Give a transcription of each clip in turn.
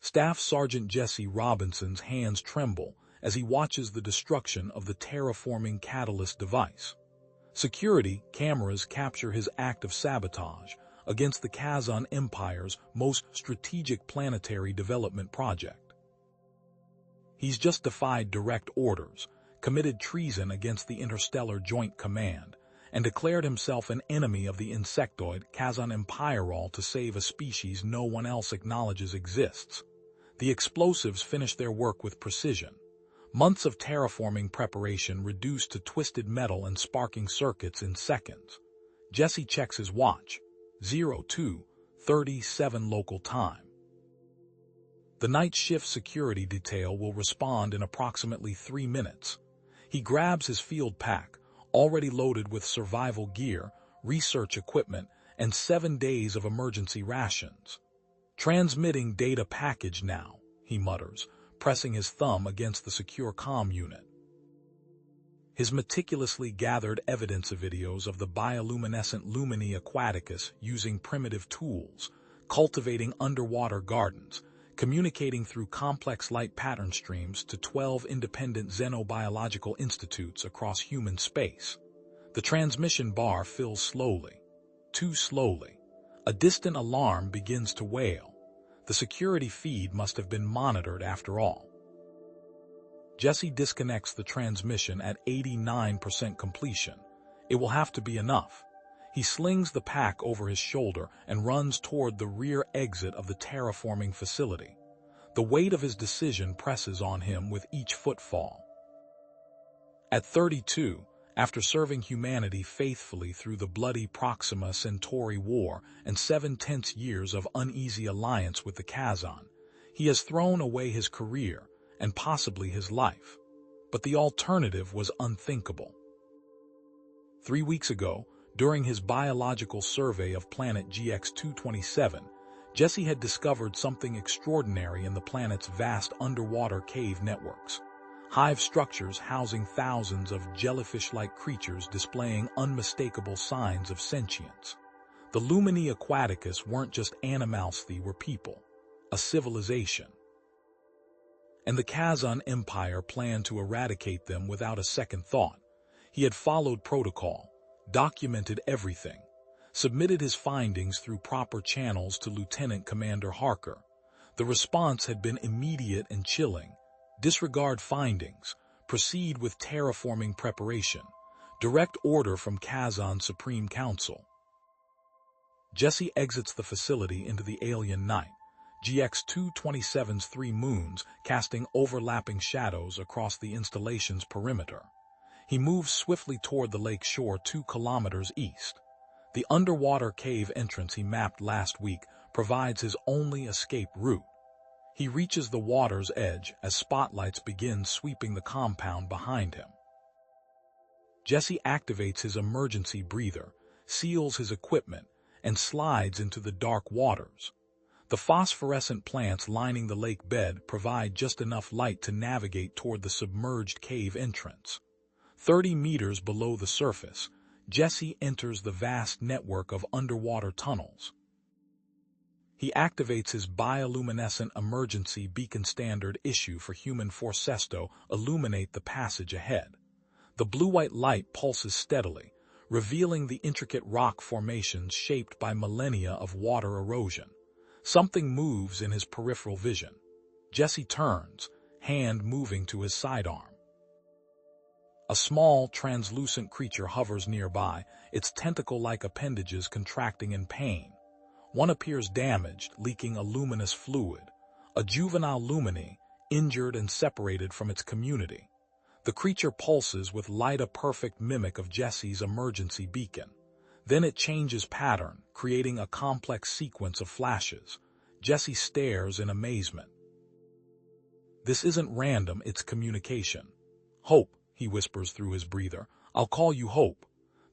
Staff Sergeant Jesse Robinson's hands tremble as he watches the destruction of the terraforming catalyst device. Security cameras capture his act of sabotage against the Kazon Empire's most strategic planetary development project. He's just defied direct orders, committed treason against the Interstellar Joint Command, and declared himself an enemy of the insectoid Kazon Empire to save a species no one else acknowledges exists. The explosives finish their work with precision. Months of terraforming preparation reduced to twisted metal and sparking circuits in seconds. Jesse checks his watch. 02:37 local time. The night shift security detail will respond in approximately 3 minutes. He grabs his field pack, already loaded with survival gear, research equipment, and 7 days of emergency rations. Transmitting data package now, he mutters, pressing his thumb against the secure comm unit. His meticulously gathered evidence videos of the bioluminescent Lumini aquaticus using primitive tools, cultivating underwater gardens, communicating through complex light pattern streams to 12 independent xenobiological institutes across human space. The transmission bar fills slowly, too slowly. A distant alarm begins to wail. The security feed must have been monitored after all. Jesse disconnects the transmission at 89% completion. It will have to be enough. He slings the pack over his shoulder and runs toward the rear exit of the terraforming facility. The weight of his decision presses on him with each footfall. At 32, after serving humanity faithfully through the bloody Proxima Centauri War and 7 tense years of uneasy alliance with the Kazon, he has thrown away his career and possibly his life. But the alternative was unthinkable. 3 weeks ago, during his biological survey of planet GX-227, Jesse had discovered something extraordinary in the planet's vast underwater cave networks. Hive structures housing thousands of jellyfish-like creatures displaying unmistakable signs of sentience. The Lumini aquaticus weren't just animals, they were people, a civilization. And the Kazon Empire planned to eradicate them without a second thought. He had followed protocol, documented everything, submitted his findings through proper channels to Lieutenant Commander Harker. The response had been immediate and chilling. Disregard findings, proceed with terraforming preparation. Direct order from Kazon Supreme Council. Jesse exits the facility into the alien night. GX-227's 3 moons casting overlapping shadows across the installation's perimeter. He moves swiftly toward the lake shore 2 kilometers east. The underwater cave entrance he mapped last week provides his only escape route. He reaches the water's edge as spotlights begin sweeping the compound behind him. Jesse activates his emergency breather, seals his equipment, and slides into the dark waters. The phosphorescent plants lining the lake bed provide just enough light to navigate toward the submerged cave entrance. 30 meters below the surface, Jesse enters the vast network of underwater tunnels. He activates his bioluminescent emergency beacon standard issue for human Forcesto illuminate the passage ahead. The blue-white light pulses steadily, revealing the intricate rock formations shaped by millennia of water erosion. Something moves in his peripheral vision. Jesse turns, hand moving to his sidearm. A small, translucent creature hovers nearby, its tentacle-like appendages contracting in pain. One appears damaged, leaking a luminous fluid. A juvenile Lumini, injured and separated from its community. The creature pulses with light, a perfect mimic of Jesse's emergency beacon. Then it changes pattern, creating a complex sequence of flashes. Jesse stares in amazement. This isn't random, it's communication. Hope, he whispers through his breather. I'll call you Hope.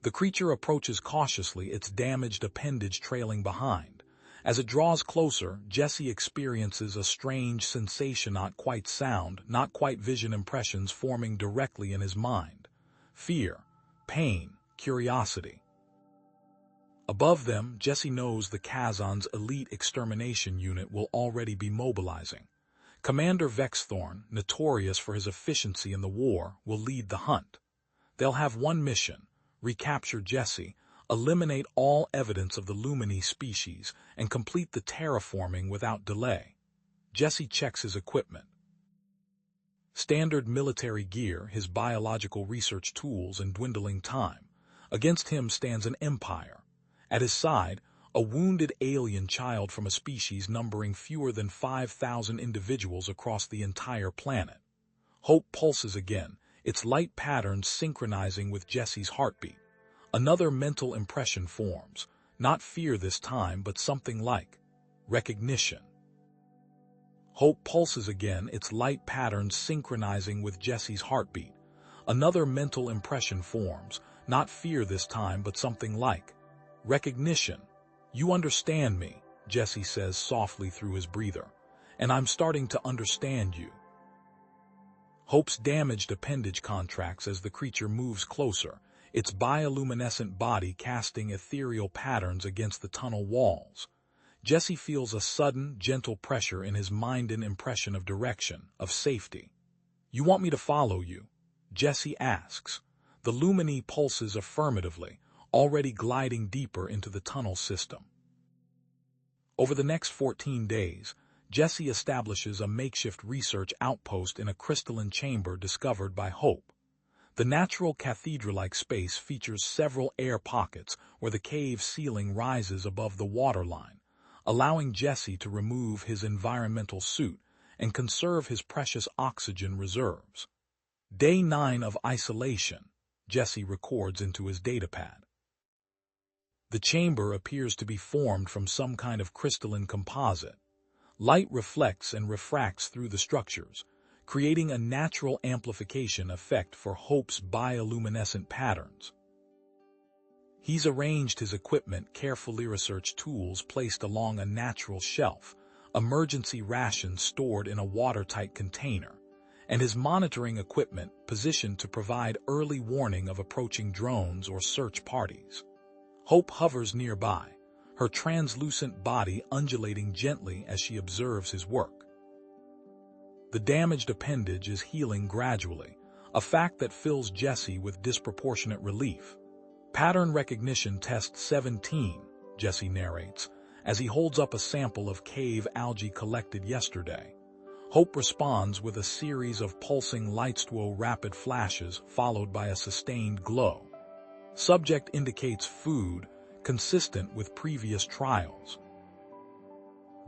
The creature approaches cautiously, its damaged appendage trailing behind. As it draws closer, Jesse experiences a strange sensation, not quite sound, not quite vision, impressions forming directly in his mind. Fear, pain, curiosity. Above them, Jesse knows the Kazan's elite extermination unit will already be mobilizing. Commander Vexthorn, notorious for his efficiency in the war, will lead the hunt. They'll have one mission: recapture Jesse, eliminate all evidence of the Lumini species, and complete the terraforming without delay. Jesse checks his equipment. Standard military gear, his biological research tools, and dwindling time. Against him stands an empire. At his side, a wounded alien child from a species numbering fewer than 5,000 individuals across the entire planet. Hope pulses again, its light patterns synchronizing with Jesse's heartbeat. Another mental impression forms, not fear this time, but something like recognition. Hope pulses again, its light patterns synchronizing with Jesse's heartbeat. Another mental impression forms, not fear this time, but something like recognition. You understand me, Jesse says softly through his breather, and I'm starting to understand you. Hope's damaged appendage contracts as the creature moves closer, its bioluminescent body casting ethereal patterns against the tunnel walls. Jesse feels a sudden, gentle pressure in his mind, an impression of direction, of safety. You want me to follow you? Jesse asks. The Lumini pulses affirmatively, already gliding deeper into the tunnel system. Over the next 14 days, Jesse establishes a makeshift research outpost in a crystalline chamber discovered by Hope. The natural cathedral-like space features several air pockets where the cave ceiling rises above the waterline, allowing Jesse to remove his environmental suit and conserve his precious oxygen reserves. Day 9 of isolation, Jesse records into his datapad. The chamber appears to be formed from some kind of crystalline composite. Light reflects and refracts through the structures, creating a natural amplification effect for Hope's bioluminescent patterns. He's arranged his equipment, carefully researched tools placed along a natural shelf, emergency rations stored in a watertight container, and his monitoring equipment positioned to provide early warning of approaching drones or search parties. Hope hovers nearby, her translucent body undulating gently as she observes his work. The damaged appendage is healing gradually, a fact that fills Jesse with disproportionate relief. Pattern recognition test 17, Jesse narrates, as he holds up a sample of cave algae collected yesterday. Hope responds with a series of pulsing lightstwo rapid flashes followed by a sustained glow. Subject indicates food, consistent with previous trials.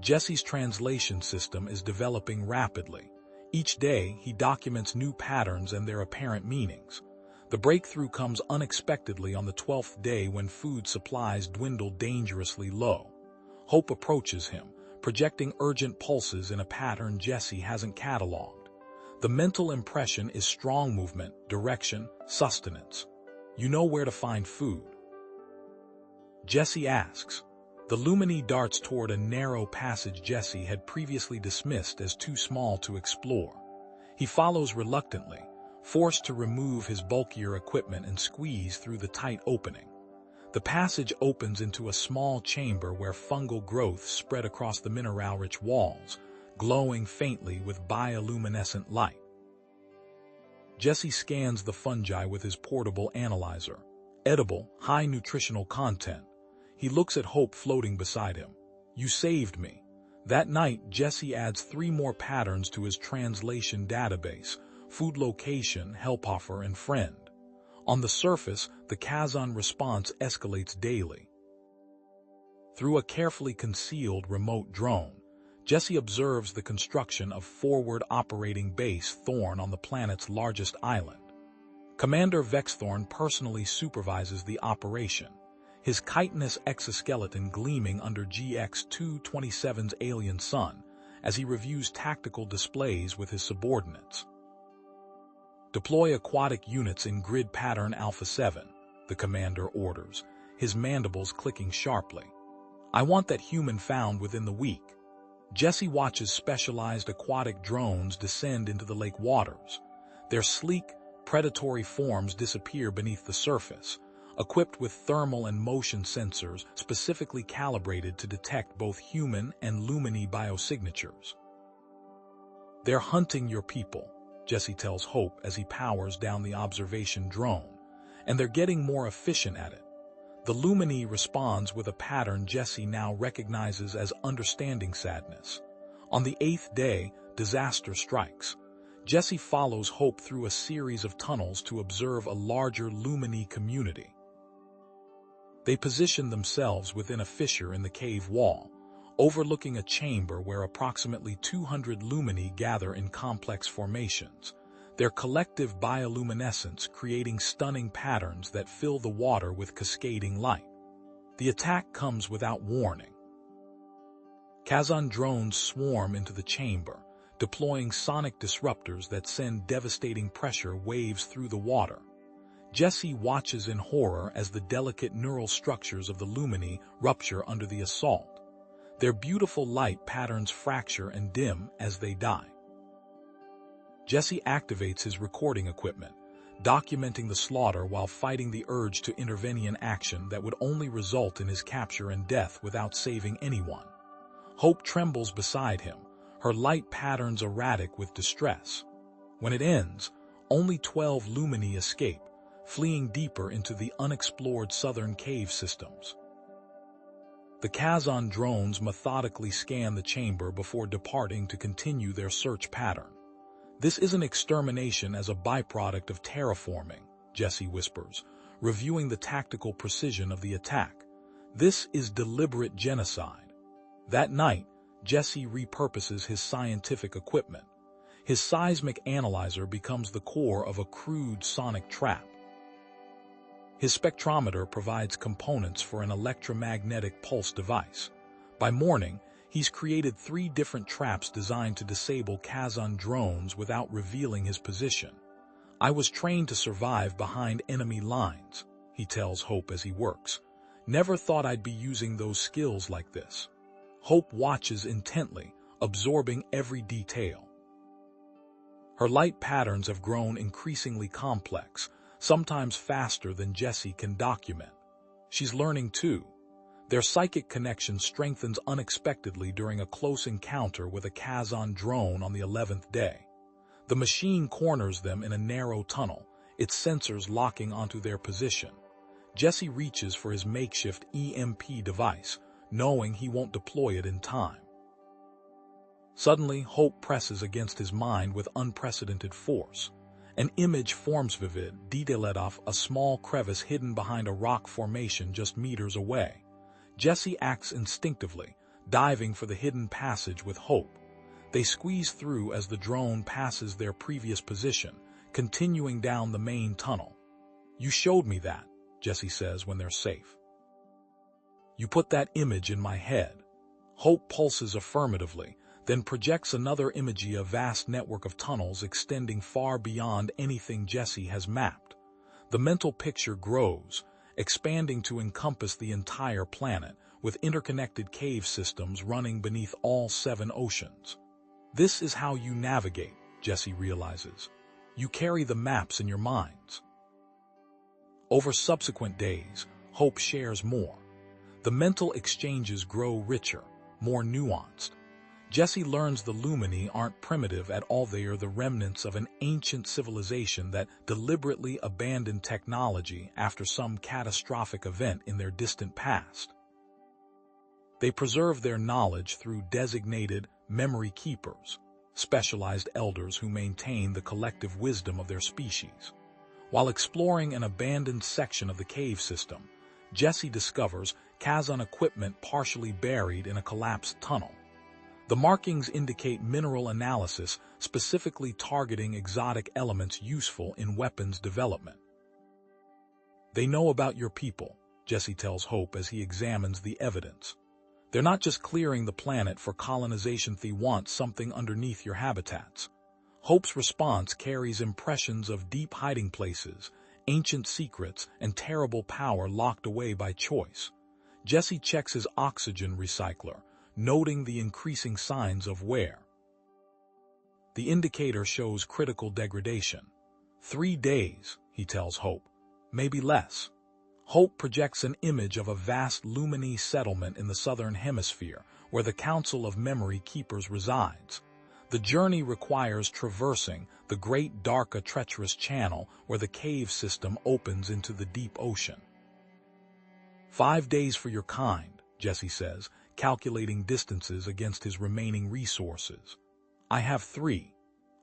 Jesse's translation system is developing rapidly. Each day, he documents new patterns and their apparent meanings. The breakthrough comes unexpectedly on the 12th day when food supplies dwindle dangerously low. Hope approaches him, projecting urgent pulses in a pattern Jesse hasn't cataloged. The mental impression is strong movement, direction, sustenance. You know where to find food? Jesse asks. The Lumini darts toward a narrow passage Jesse had previously dismissed as too small to explore. He follows reluctantly, forced to remove his bulkier equipment and squeeze through the tight opening. The passage opens into a small chamber where fungal growth spread across the mineral-rich walls, glowing faintly with bioluminescent light. Jesse scans the fungi with his portable analyzer. Edible, high nutritional content. He looks at Hope floating beside him. You saved me. That night, Jesse adds 3 more patterns to his translation database: food location, help offer, and friend. On the surface, the Kazan response escalates daily. Through a carefully concealed remote drone, Jesse observes the construction of Forward Operating Base Thorn on the planet's largest island. Commander Vexthorn personally supervises the operation, his chitinous exoskeleton gleaming under GX-227's alien sun as he reviews tactical displays with his subordinates. Deploy aquatic units in grid pattern Alpha 7, the commander orders, his mandibles clicking sharply. I want that human found within the week. Jesse watches specialized aquatic drones descend into the lake waters. Their sleek, predatory forms disappear beneath the surface, equipped with thermal and motion sensors specifically calibrated to detect both human and Lumini biosignatures. "They're hunting your people," Jesse tells Hope as he powers down the observation drone, "and they're getting more efficient at it." The Lumini responds with a pattern Jesse now recognizes as understanding sadness. On the 8th day, disaster strikes. Jesse follows Hope through a series of tunnels to observe a larger Lumini community. They position themselves within a fissure in the cave wall, overlooking a chamber where approximately 200 Lumini gather in complex formations, their collective bioluminescence creating stunning patterns that fill the water with cascading light. The attack comes without warning. Kazon drones swarm into the chamber, deploying sonic disruptors that send devastating pressure waves through the water. Jesse watches in horror as the delicate neural structures of the Lumini rupture under the assault. Their beautiful light patterns fracture and dim as they die. Jesse activates his recording equipment, documenting the slaughter while fighting the urge to intervene in action that would only result in his capture and death without saving anyone. Hope trembles beside him, her light patterns erratic with distress. When it ends, only 12 Lumini escape, fleeing deeper into the unexplored southern cave systems. The Kazon drones methodically scan the chamber before departing to continue their search pattern. "This isn't extermination as a byproduct of terraforming," Jesse whispers, reviewing the tactical precision of the attack. "This is deliberate genocide." That night, Jesse repurposes his scientific equipment. His seismic analyzer becomes the core of a crude sonic trap. His spectrometer provides components for an electromagnetic pulse device. By morning, he's created 3 different traps designed to disable Kazon drones without revealing his position. "I was trained to survive behind enemy lines," he tells Hope as he works. "Never thought I'd be using those skills like this." Hope watches intently, absorbing every detail. Her light patterns have grown increasingly complex, sometimes faster than Jesse can document. She's learning too. Their psychic connection strengthens unexpectedly during a close encounter with a Kazon drone on the 11th day. The machine corners them in a narrow tunnel, its sensors locking onto their position. Jesse reaches for his makeshift EMP device, knowing he won't deploy it in time. Suddenly, hope presses against his mind with unprecedented force. An image forms vivid, detailed off a small crevice hidden behind a rock formation just meters away. Jesse acts instinctively, diving for the hidden passage with Hope. They squeeze through as the drone passes their previous position, continuing down the main tunnel. "You showed me that," Jesse says when they're safe. "You put that image in my head." Hope pulses affirmatively, then projects another image, a vast network of tunnels extending far beyond anything Jesse has mapped. The mental picture grows, expanding to encompass the entire planet, with interconnected cave systems running beneath all 7 oceans. "This is how you navigate," Jesse realizes. "You carry the maps in your minds." Over subsequent days, Hope shares more. The mental exchanges grow richer, more nuanced. Jesse learns the Lumini aren't primitive at all. They are the remnants of an ancient civilization that deliberately abandoned technology after some catastrophic event in their distant past. They preserve their knowledge through designated memory keepers, specialized elders who maintain the collective wisdom of their species. While exploring an abandoned section of the cave system, Jesse discovers Kazon equipment partially buried in a collapsed tunnel. The markings indicate mineral analysis, specifically targeting exotic elements useful in weapons development. "They know about your people," Jesse tells Hope as he examines the evidence. "They're not just clearing the planet for colonization. They want something underneath your habitats." Hope's response carries impressions of deep hiding places, ancient secrets, and terrible power locked away by choice. Jesse checks his oxygen recycler, noting the increasing signs of wear. The indicator shows critical degradation. 3 days, he tells Hope. Maybe less. Hope projects an image of a vast Lumini settlement in the southern hemisphere, where the Council of Memory Keepers resides. The journey requires traversing the Great Dark, a treacherous channel where the cave system opens into the deep ocean. 5 days for your kind, Jesse says, calculating distances against his remaining resources. I have 3.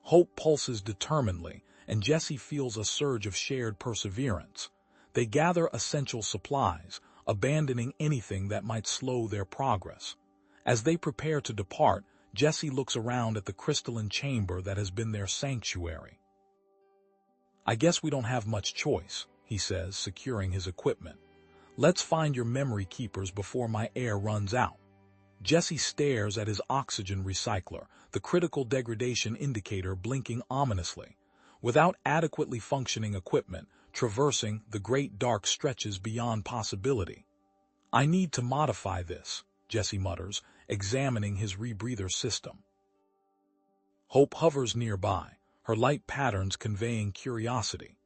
Hope pulses determinedly, and Jesse feels a surge of shared perseverance. They gather essential supplies, abandoning anything that might slow their progress. As they prepare to depart, Jesse looks around at the crystalline chamber that has been their sanctuary. I guess we don't have much choice, he says, securing his equipment. Let's find your memory keepers before my air runs out. Jesse stares at his oxygen recycler, the critical degradation indicator blinking ominously. Without adequately functioning equipment, traversing the Great Dark stretches beyond possibility. I need to modify this, Jesse mutters, examining his rebreather system. Hope hovers nearby, her light patterns conveying curiosity.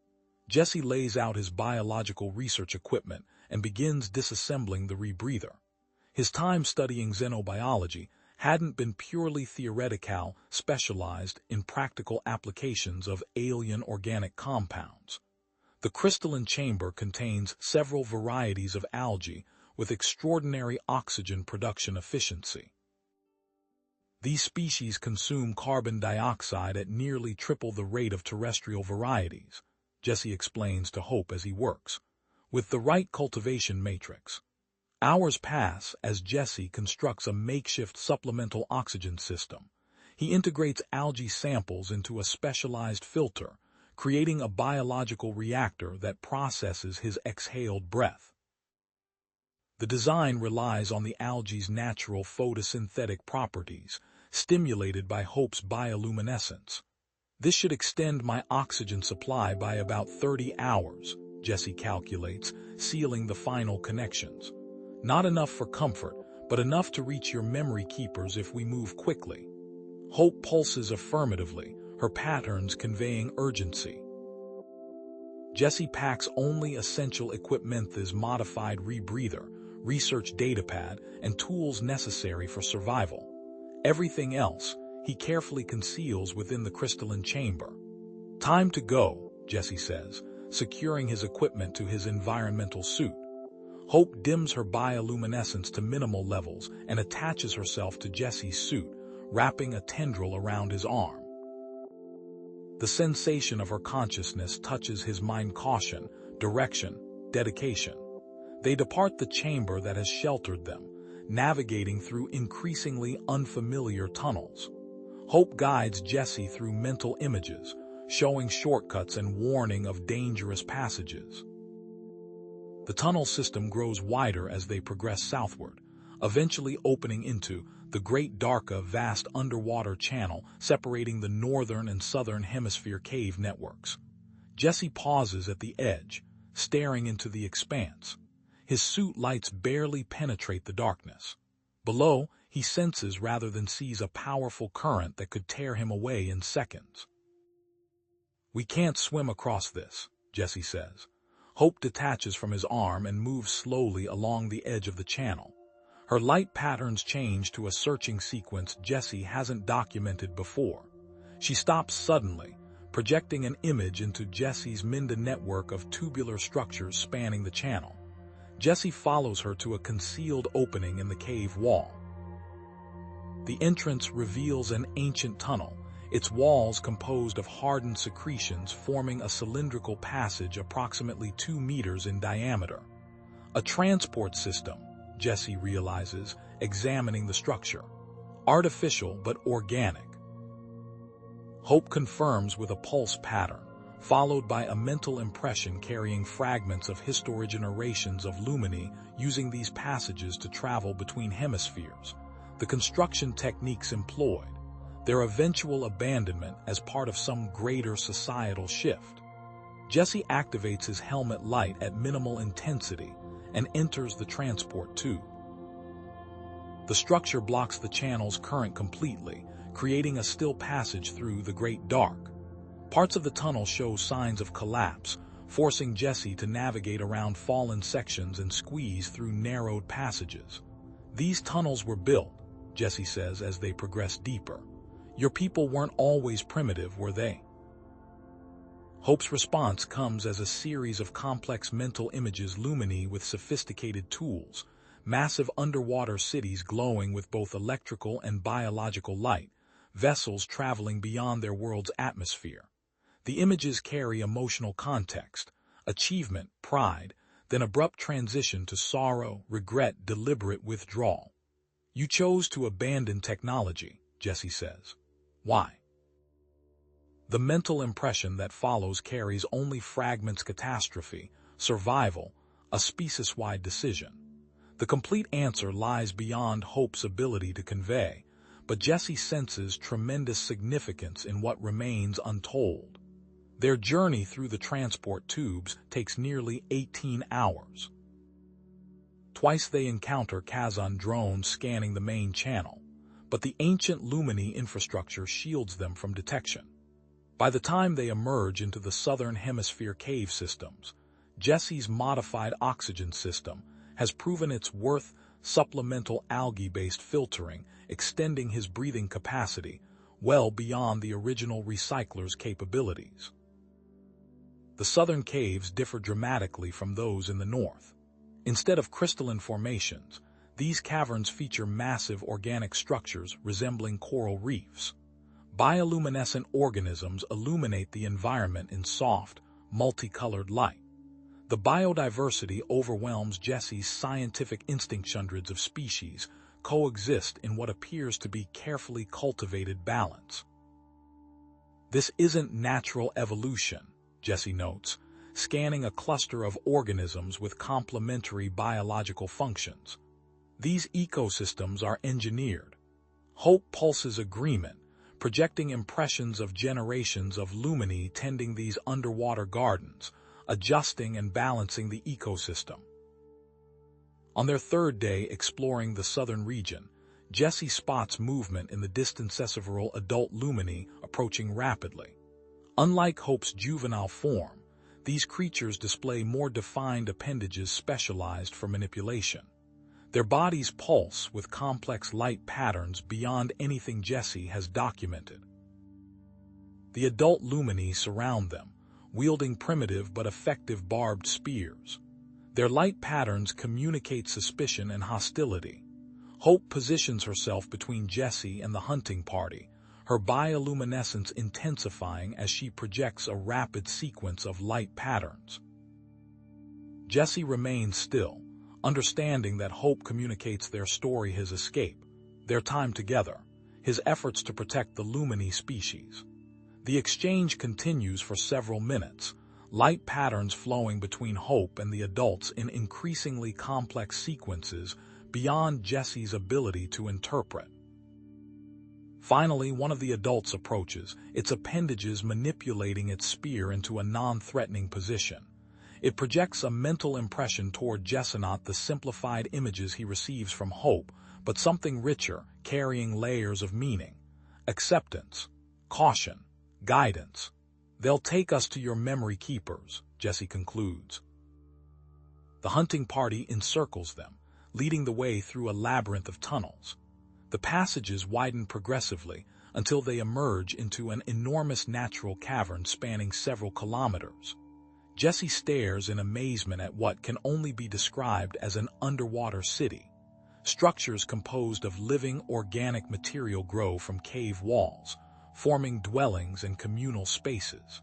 Jesse lays out his biological research equipment and begins disassembling the rebreather. His time studying xenobiology hadn't been purely theoretical, specialized in practical applications of alien organic compounds. The crystalline chamber contains several varieties of algae with extraordinary oxygen production efficiency. These species consume carbon dioxide at nearly triple the rate of terrestrial varieties, Jesse explains to Hope as he works. With the right cultivation matrix. Hours pass as Jesse constructs a makeshift supplemental oxygen system. He integrates algae samples into a specialized filter, creating a biological reactor that processes his exhaled breath. The design relies on the algae's natural photosynthetic properties, stimulated by Hope's bioluminescence. This should extend my oxygen supply by about 30 hours, Jesse calculates, sealing the final connections. Not enough for comfort, but enough to reach your memory keepers if we move quickly. Hope pulses affirmatively, her patterns conveying urgency. Jesse packs only essential equipment: his modified rebreather, research datapad, and tools necessary for survival. Everything else he carefully conceals within the crystalline chamber. Time to go, Jesse says, securing his equipment to his environmental suit. Hope dims her bioluminescence to minimal levels and attaches herself to Jesse's suit, wrapping a tendril around his arm. The sensation of her consciousness touches his mind. Caution, direction, dedication. They depart the chamber that has sheltered them, navigating through increasingly unfamiliar tunnels. Hope guides Jesse through mental images, showing shortcuts and warning of dangerous passages. The tunnel system grows wider as they progress southward, eventually opening into the Great Dark, a vast underwater channel separating the northern and southern hemisphere cave networks. Jesse pauses at the edge, staring into the expanse. His suit lights barely penetrate the darkness. Below, he senses rather than sees a powerful current that could tear him away in seconds. We can't swim across this, Jesse says. Hope detaches from his arm and moves slowly along the edge of the channel. Her light patterns change to a searching sequence Jesse hasn't documented before. She stops suddenly, projecting an image into Jesse's Minda network of tubular structures spanning the channel. Jesse follows her to a concealed opening in the cave wall. The entrance reveals an ancient tunnel, its walls composed of hardened secretions forming a cylindrical passage approximately 2 meters in diameter. A transport system, Jesse realizes, examining the structure. Artificial but organic. Hope confirms with a pulse pattern, followed by a mental impression carrying fragments of historigenerations of Lumini, using these passages to travel between hemispheres. The construction techniques employed, their eventual abandonment as part of some greater societal shift. Jesse activates his helmet light at minimal intensity and enters the transport tube. The structure blocks the channel's current completely, creating a still passage through the Great Dark. Parts of the tunnel show signs of collapse, forcing Jesse to navigate around fallen sections and squeeze through narrowed passages. "These tunnels were built," Jesse says as they progress deeper. "Your people weren't always primitive, were they?" Hope's response comes as a series of complex mental images lumini with sophisticated tools, massive underwater cities glowing with both electrical and biological light, vessels traveling beyond their world's atmosphere. The images carry emotional context, achievement, pride, then abrupt transition to sorrow, regret, deliberate withdrawal. "You chose to abandon technology," Jesse says. "Why?" The mental impression that follows carries only fragments: catastrophe, survival, a species-wide decision. The complete answer lies beyond Hope's ability to convey, but Jesse senses tremendous significance in what remains untold. Their journey through the transport tubes takes nearly 18 hours. Twice they encounter Kazan drones scanning the main channel, but the ancient Lumini infrastructure shields them from detection. By the time they emerge into the southern hemisphere cave systems, Jesse's modified oxygen system has proven its worth: supplemental algae-based filtering, extending his breathing capacity well beyond the original recycler's capabilities. The southern caves differ dramatically from those in the north. Instead of crystalline formations, these caverns feature massive organic structures resembling coral reefs. Bioluminescent organisms illuminate the environment in soft, multicolored light. The biodiversity overwhelms Jesse's scientific instinct. Hundreds of species coexist in what appears to be carefully cultivated balance. "This isn't natural evolution," Jesse notes, scanning a cluster of organisms with complementary biological functions. "These ecosystems are engineered." Hope pulses agreement, projecting impressions of generations of lumini tending these underwater gardens, adjusting and balancing the ecosystem. On their third day exploring the southern region, Jesse spots movement in the distant several adult lumini approaching rapidly. Unlike Hope's juvenile form, these creatures display more defined appendages specialized for manipulation. Their bodies pulse with complex light patterns beyond anything Jesse has documented. The adult lumini surround them, wielding primitive but effective barbed spears. Their light patterns communicate suspicion and hostility. Hope positions herself between Jesse and the hunting party, her bioluminescence intensifying as she projects a rapid sequence of light patterns. Jesse remains still, understanding that Hope communicates their story: his escape, their time together, his efforts to protect the lumini species. The exchange continues for several minutes, light patterns flowing between Hope and the adults in increasingly complex sequences beyond Jesse's ability to interpret. Finally, one of the adults approaches, its appendages manipulating its spear into a non-threatening position. It projects a mental impression toward Jesse, not the simplified images he receives from Hope, but something richer, carrying layers of meaning. Acceptance, caution, guidance. "They'll take us to your memory keepers," Jesse concludes. The hunting party encircles them, leading the way through a labyrinth of tunnels. The passages widen progressively until they emerge into an enormous natural cavern spanning several kilometers. Jesse stares in amazement at what can only be described as an underwater city. Structures composed of living organic material grow from cave walls, forming dwellings and communal spaces.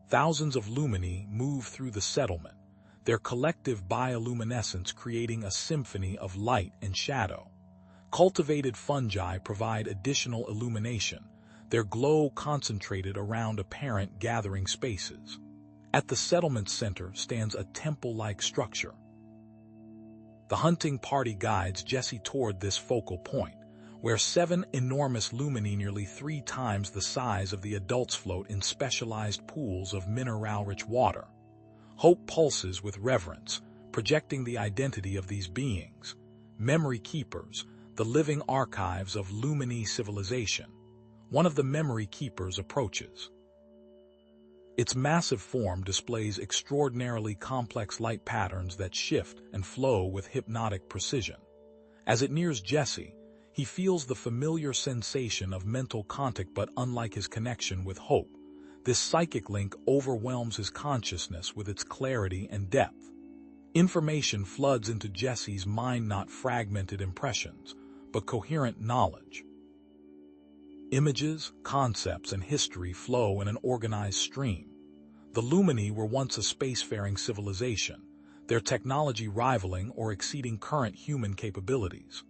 Thousands of lumini move through the settlement, their collective bioluminescence creating a symphony of light and shadow. Cultivated fungi provide additional illumination, their glow concentrated around apparent gathering spaces. At the settlement's center stands a temple-like structure. The hunting party guides Jesse toward this focal point, where 7 enormous lumini nearly 3 times the size of the adults float in specialized pools of mineral-rich water. Hope pulses with reverence, projecting the identity of these beings: memory keepers, the living archives of lumini civilization. One of the memory keepers approaches. Its massive form displays extraordinarily complex light patterns that shift and flow with hypnotic precision. As it nears Jesse, he feels the familiar sensation of mental contact, but unlike his connection with Hope, this psychic link overwhelms his consciousness with its clarity and depth. Information floods into Jesse's mind, not fragmented impressions, but coherent knowledge. Images, concepts, and history flow in an organized stream. The Lumini were once a spacefaring civilization, their technology rivaling or exceeding current human capabilities.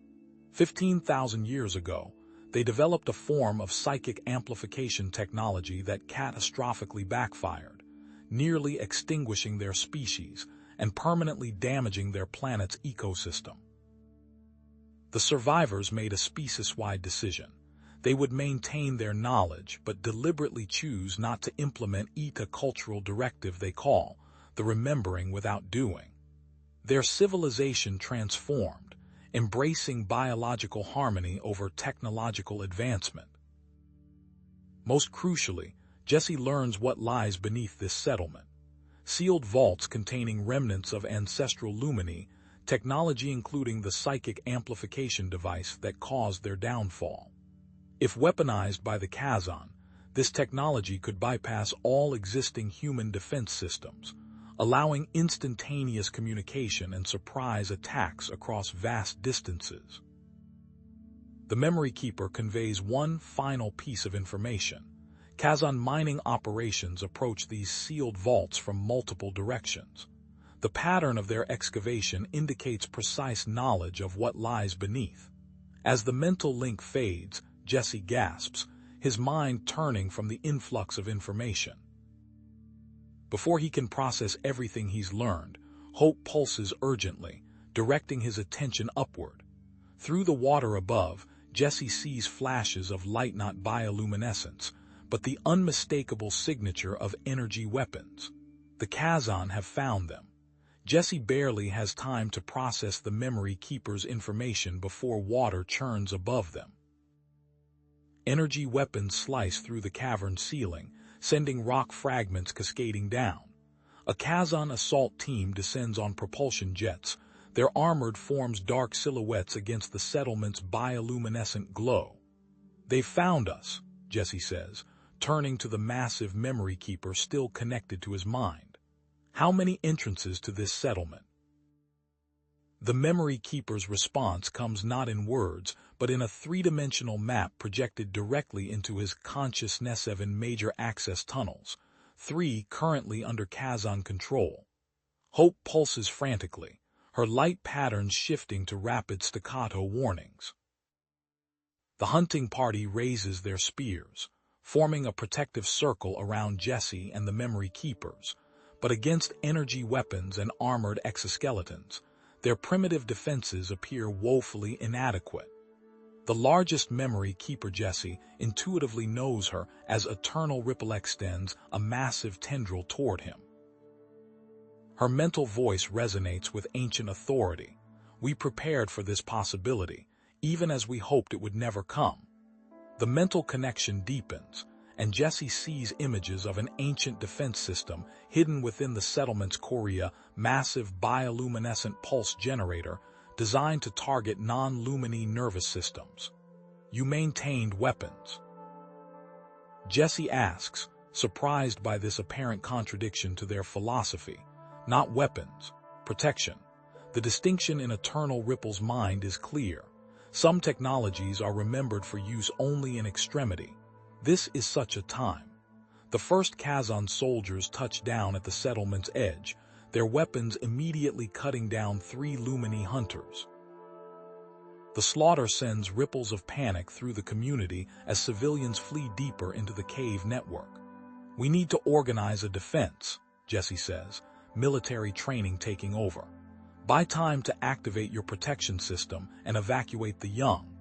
15,000 years ago, they developed a form of psychic amplification technology that catastrophically backfired, nearly extinguishing their species and permanently damaging their planet's ecosystem. The survivors made a species-wide decision. They would maintain their knowledge but deliberately choose not to implement a cultural directive they call the remembering without doing. Their civilization transformed, embracing biological harmony over technological advancement. Most crucially, Jesse learns what lies beneath this settlement. Sealed vaults containing remnants of ancestral Lumini, technology including the psychic amplification device that caused their downfall. If weaponized by the Kazon, this technology could bypass all existing human defense systems, allowing instantaneous communication and surprise attacks across vast distances. The Memory Keeper conveys one final piece of information. Kazon mining operations approach these sealed vaults from multiple directions. The pattern of their excavation indicates precise knowledge of what lies beneath. As the mental link fades, Jesse gasps, his mind turning from the influx of information. Before he can process everything he's learned, Hope pulses urgently, directing his attention upward. Through the water above, Jesse sees flashes of light, not bioluminescence, but the unmistakable signature of energy weapons. The Kazon have found them. Jesse barely has time to process the Memory Keeper's information before water churns above them. Energy weapons slice through the cavern ceiling, sending rock fragments cascading down. A Kazon assault team descends on propulsion jets, their armored forms dark silhouettes against the settlement's bioluminescent glow. "They've found us," Jesse says, turning to the massive Memory Keeper still connected to his mind. "How many entrances to this settlement?" The Memory Keeper's response comes not in words, but in a three-dimensional map projected directly into his consciousness. 7 major access tunnels, 3 currently under Kazon control. Hope pulses frantically, her light patterns shifting to rapid staccato warnings. The hunting party raises their spears, forming a protective circle around Jesse and the Memory Keepers, but against energy weapons and armored exoskeletons, their primitive defenses appear woefully inadequate. The largest Memory Keeper, Jesse, intuitively knows her as Eternal Ripple extends a massive tendril toward him. Her mental voice resonates with ancient authority. "We prepared for this possibility, even as we hoped it would never come." The mental connection deepens, and Jesse sees images of an ancient defense system hidden within the settlement's Korea, massive bioluminescent pulse generator designed to target non-Lumini nervous systems. "You maintained weapons?" Jesse asks, surprised by this apparent contradiction to their philosophy. "Not weapons, protection." The distinction in Eternal Ripple's mind is clear. Some technologies are remembered for use only in extremity. This is such a time. The first Kazon soldiers touch down at the settlement's edge, their weapons immediately cutting down 3 Lumini hunters. The slaughter sends ripples of panic through the community as civilians flee deeper into the cave network. "We need to organize a defense," Jesse says, military training taking over. "Buy time to activate your protection system and evacuate the young."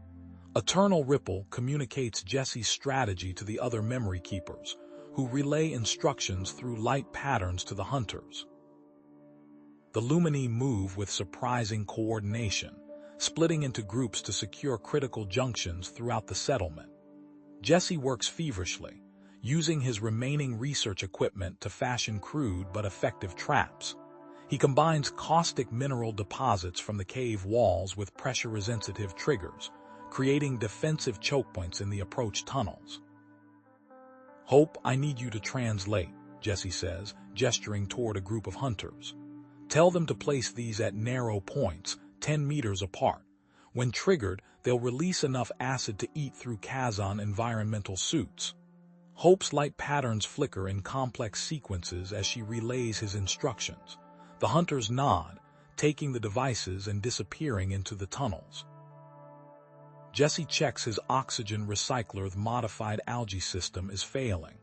Eternal Ripple communicates Jesse's strategy to the other Memory Keepers, who relay instructions through light patterns to the hunters. The Lumini move with surprising coordination, splitting into groups to secure critical junctions throughout the settlement. Jesse works feverishly, using his remaining research equipment to fashion crude but effective traps. He combines caustic mineral deposits from the cave walls with pressure-sensitive triggers, creating defensive choke points in the approach tunnels. "Hope, I need you to translate," Jesse says, gesturing toward a group of hunters. "Tell them to place these at narrow points, 10 meters apart. When triggered, they'll release enough acid to eat through Kazan environmental suits." Hope's light patterns flicker in complex sequences as she relays his instructions. The hunters nod, taking the devices and disappearing into the tunnels. Jesse checks his oxygen recycler. The modified algae system is failing.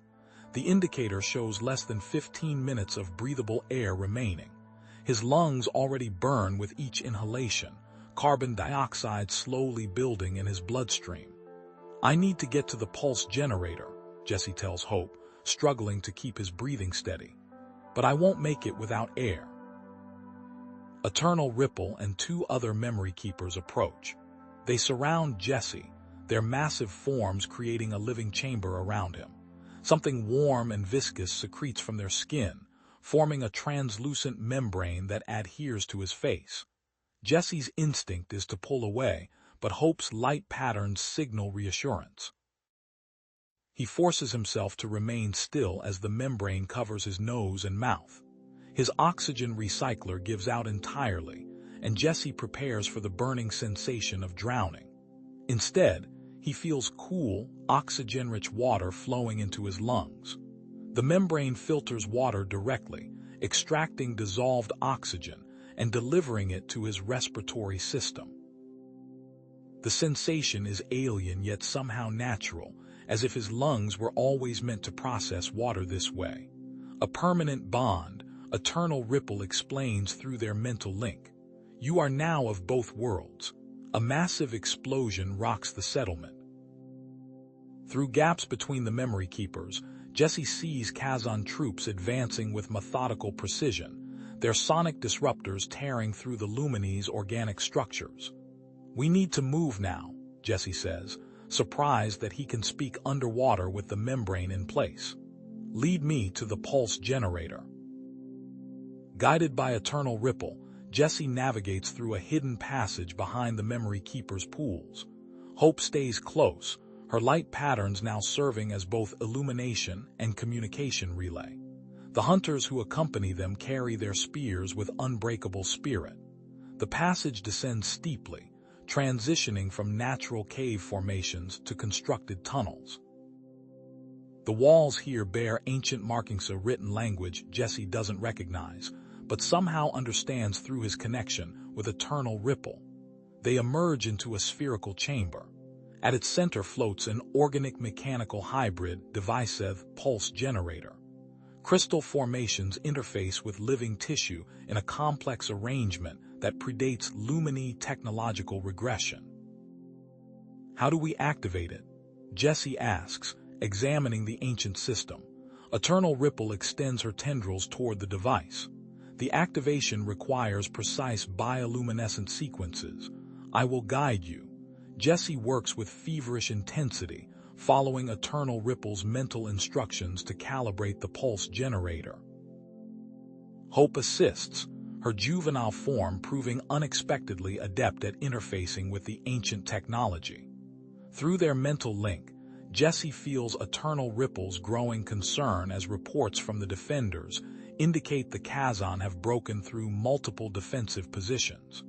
The indicator shows less than 15 minutes of breathable air remaining. His lungs already burn with each inhalation, carbon dioxide slowly building in his bloodstream. "I need to get to the pulse generator," Jesse tells Hope, struggling to keep his breathing steady. "But I won't make it without air." Eternal Ripple and 2 other memory keepers approach. They surround Jesse, their massive forms creating a living chamber around him. Something warm and viscous secretes from their skin, forming a translucent membrane that adheres to his face. Jesse's instinct is to pull away, but Hope's light patterns signal reassurance. He forces himself to remain still as the membrane covers his nose and mouth. His oxygen recycler gives out entirely, and Jesse prepares for the burning sensation of drowning. Instead, he feels cool, oxygen-rich water flowing into his lungs. The membrane filters water directly, extracting dissolved oxygen and delivering it to his respiratory system. The sensation is alien yet somehow natural, as if his lungs were always meant to process water this way. A permanent bond, Eternal Ripple explains through their mental link. "You are now of both worlds." A massive explosion rocks the settlement. Through gaps between the memory keepers, Jesse sees Kazan troops advancing with methodical precision, their sonic disruptors tearing through the Lumines' organic structures. "We need to move now," Jesse says, surprised that he can speak underwater with the membrane in place. "Lead me to the pulse generator." Guided by Eternal Ripple, Jesse navigates through a hidden passage behind the memory keeper's pools. Hope stays close, her light patterns now serving as both illumination and communication relay. The hunters who accompany them carry their spears with unbreakable spirit. The passage descends steeply, transitioning from natural cave formations to constructed tunnels. The walls here bear ancient markings, a written language Jesse doesn't recognize, but somehow understands through his connection with Eternal Ripple. They emerge into a spherical chamber. At its center floats an organic-mechanical hybrid DEFIES pulse generator. Crystal formations interface with living tissue in a complex arrangement that predates Lumini technological regression. "How do we activate it?" Jesse asks, examining the ancient system. Eternal Ripple extends her tendrils toward the device. "The activation requires precise bioluminescent sequences. I will guide you." Jesse works with feverish intensity, following Eternal Ripple's mental instructions to calibrate the pulse generator. Hope assists, her juvenile form proving unexpectedly adept at interfacing with the ancient technology. Through their mental link, Jesse feels Eternal Ripple's growing concern as reports from the defenders indicate the Kazan have broken through multiple defensive positions.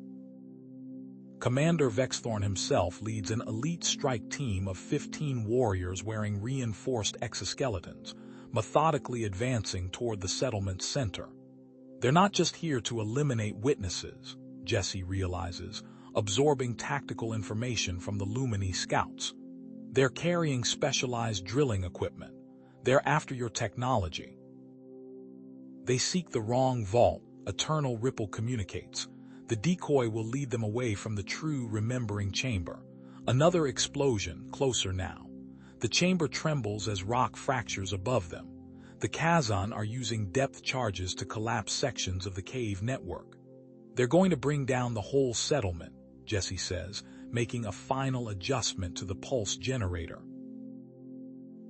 Commander Vexthorn himself leads an elite strike team of 15 warriors wearing reinforced exoskeletons, methodically advancing toward the settlement's center. They're not just here to eliminate witnesses, Jesse realizes, absorbing tactical information from the Lumini scouts. They're carrying specialized drilling equipment. They're after your technology. They seek the wrong vault, Eternal Ripple communicates. The decoy will lead them away from the true remembering chamber. Another explosion, closer now. The chamber trembles as rock fractures above them. The Kazan are using depth charges to collapse sections of the cave network. They're going to bring down the whole settlement, Jesse says, making a final adjustment to the pulse generator.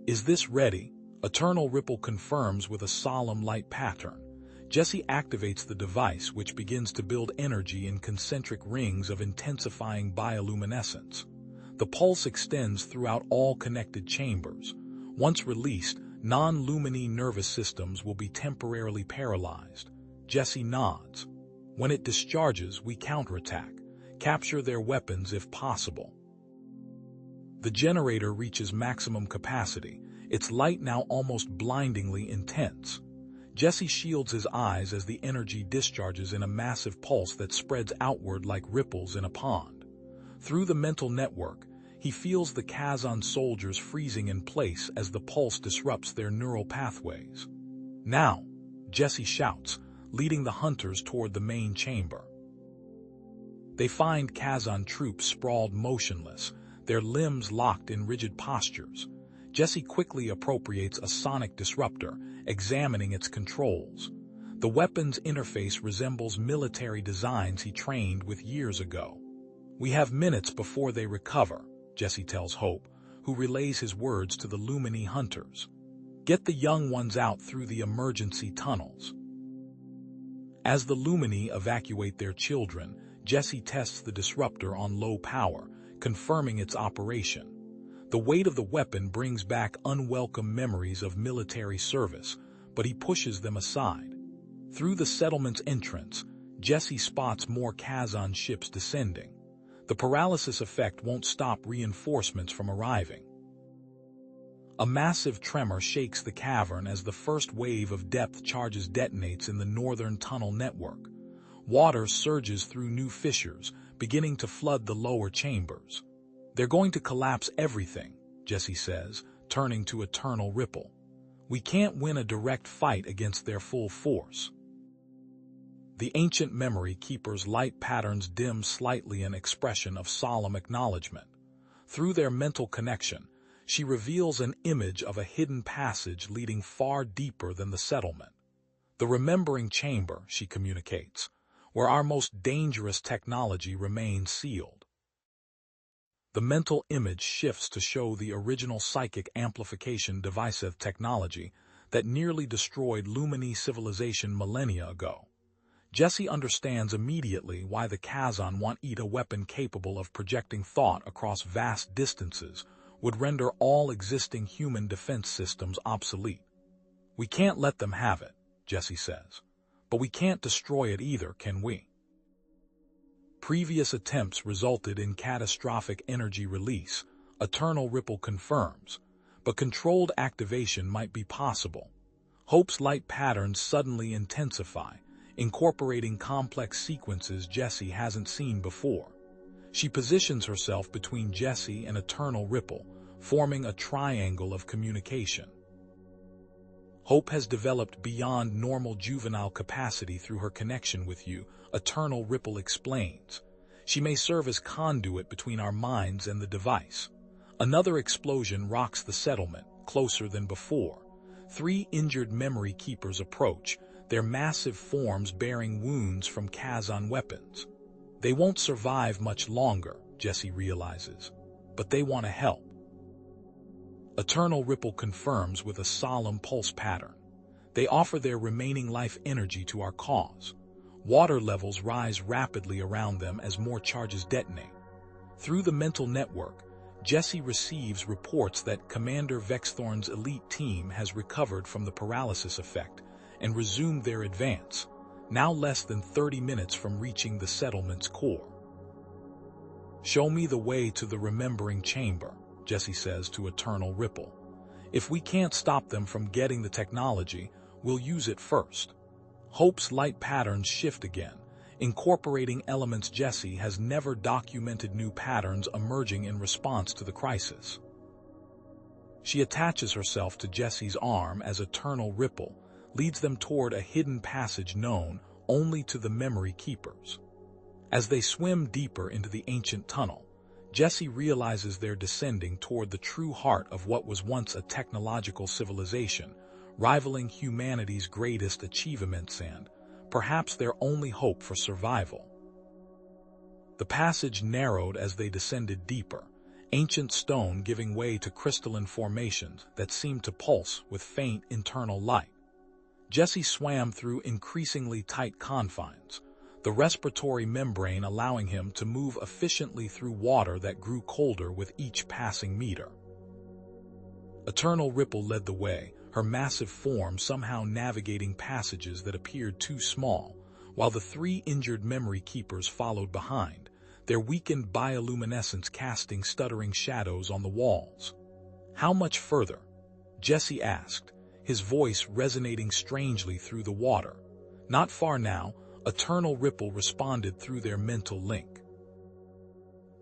"Is this ready?" Eternal Ripple confirms with a solemn light pattern. Jesse activates the device, which begins to build energy in concentric rings of intensifying bioluminescence. The pulse extends throughout all connected chambers. Once released, non-lumine nervous systems will be temporarily paralyzed. Jesse nods. When it discharges, we counterattack. Capture their weapons if possible. The generator reaches maximum capacity, its light now almost blindingly intense. Jesse shields his eyes as the energy discharges in a massive pulse that spreads outward like ripples in a pond. Through the mental network, he feels the Kazon soldiers freezing in place as the pulse disrupts their neural pathways. Now, Jesse shouts, leading the hunters toward the main chamber. They find Kazon troops sprawled motionless, their limbs locked in rigid postures. Jesse quickly appropriates a sonic disruptor, examining its controls. The weapon's interface resembles military designs he trained with years ago. "We have minutes before they recover," Jesse tells Hope, who relays his words to the Lumini hunters. "Get the young ones out through the emergency tunnels." As the Lumini evacuate their children, Jesse tests the disruptor on low power, confirming its operation. The weight of the weapon brings back unwelcome memories of military service, but he pushes them aside. Through the settlement's entrance, Jesse spots more Kazon ships descending. The paralysis effect won't stop reinforcements from arriving. A massive tremor shakes the cavern as the first wave of depth charges detonates in the northern tunnel network. Water surges through new fissures, beginning to flood the lower chambers. "They're going to collapse everything," Jesse says, turning to Eternal Ripple. "We can't win a direct fight against their full force." The ancient memory keeper's light patterns dim slightly, an expression of solemn acknowledgement. Through their mental connection, she reveals an image of a hidden passage leading far deeper than the settlement. "The remembering chamber," she communicates, "where our most dangerous technology remains sealed." The mental image shifts to show the original psychic amplification DEFIES technology that nearly destroyed Lumini civilization millennia ago. Jesse understands immediately why the Kazon want a weapon capable of projecting thought across vast distances would render all existing human defense systems obsolete. "We can't let them have it," Jesse says. "But we can't destroy it either, can we?" Previous attempts resulted in catastrophic energy release, Eternal Ripple confirms, but controlled activation might be possible. Hope's light patterns suddenly intensify, incorporating complex sequences Jesse hasn't seen before. She positions herself between Jesse and Eternal Ripple, forming a triangle of communication. "Hope has developed beyond normal juvenile capacity through her connection with you," Eternal Ripple explains. "She may serve as conduit between our minds and the device." Another explosion rocks the settlement, closer than before. 3 injured memory keepers approach, their massive forms bearing wounds from Kazon weapons. They won't survive much longer, Jesse realizes, but they want to help. Eternal Ripple confirms with a solemn pulse pattern. They offer their remaining life energy to our cause. Water levels rise rapidly around them as more charges detonate. Through the mental network, Jesse receives reports that Commander Vexthorn's elite team has recovered from the paralysis effect and resumed their advance, now less than 30 minutes from reaching the settlement's core. "Show me the way to the remembering chamber," Jesse says to Eternal Ripple. "If we can't stop them from getting the technology, we'll use it first." Hope's light patterns shift again, incorporating elements Jesse has never documented, new patterns emerging in response to the crisis. She attaches herself to Jesse's arm as Eternal Ripple leads them toward a hidden passage known only to the memory keepers. As they swim deeper into the ancient tunnel, Jesse realizes they're descending toward the true heart of what was once a technological civilization, rivaling humanity's greatest achievements and, perhaps, their only hope for survival. The passage narrowed as they descended deeper, ancient stone giving way to crystalline formations that seemed to pulse with faint internal light. Jesse swam through increasingly tight confines, the respiratory membrane allowing him to move efficiently through water that grew colder with each passing meter. Eternal Ripple led the way, her massive form somehow navigating passages that appeared too small, while the three injured memory keepers followed behind, their weakened bioluminescence casting stuttering shadows on the walls. "How much further?" Jesse asked, his voice resonating strangely through the water. "Not far now," Eternal Ripple responded through their mental link.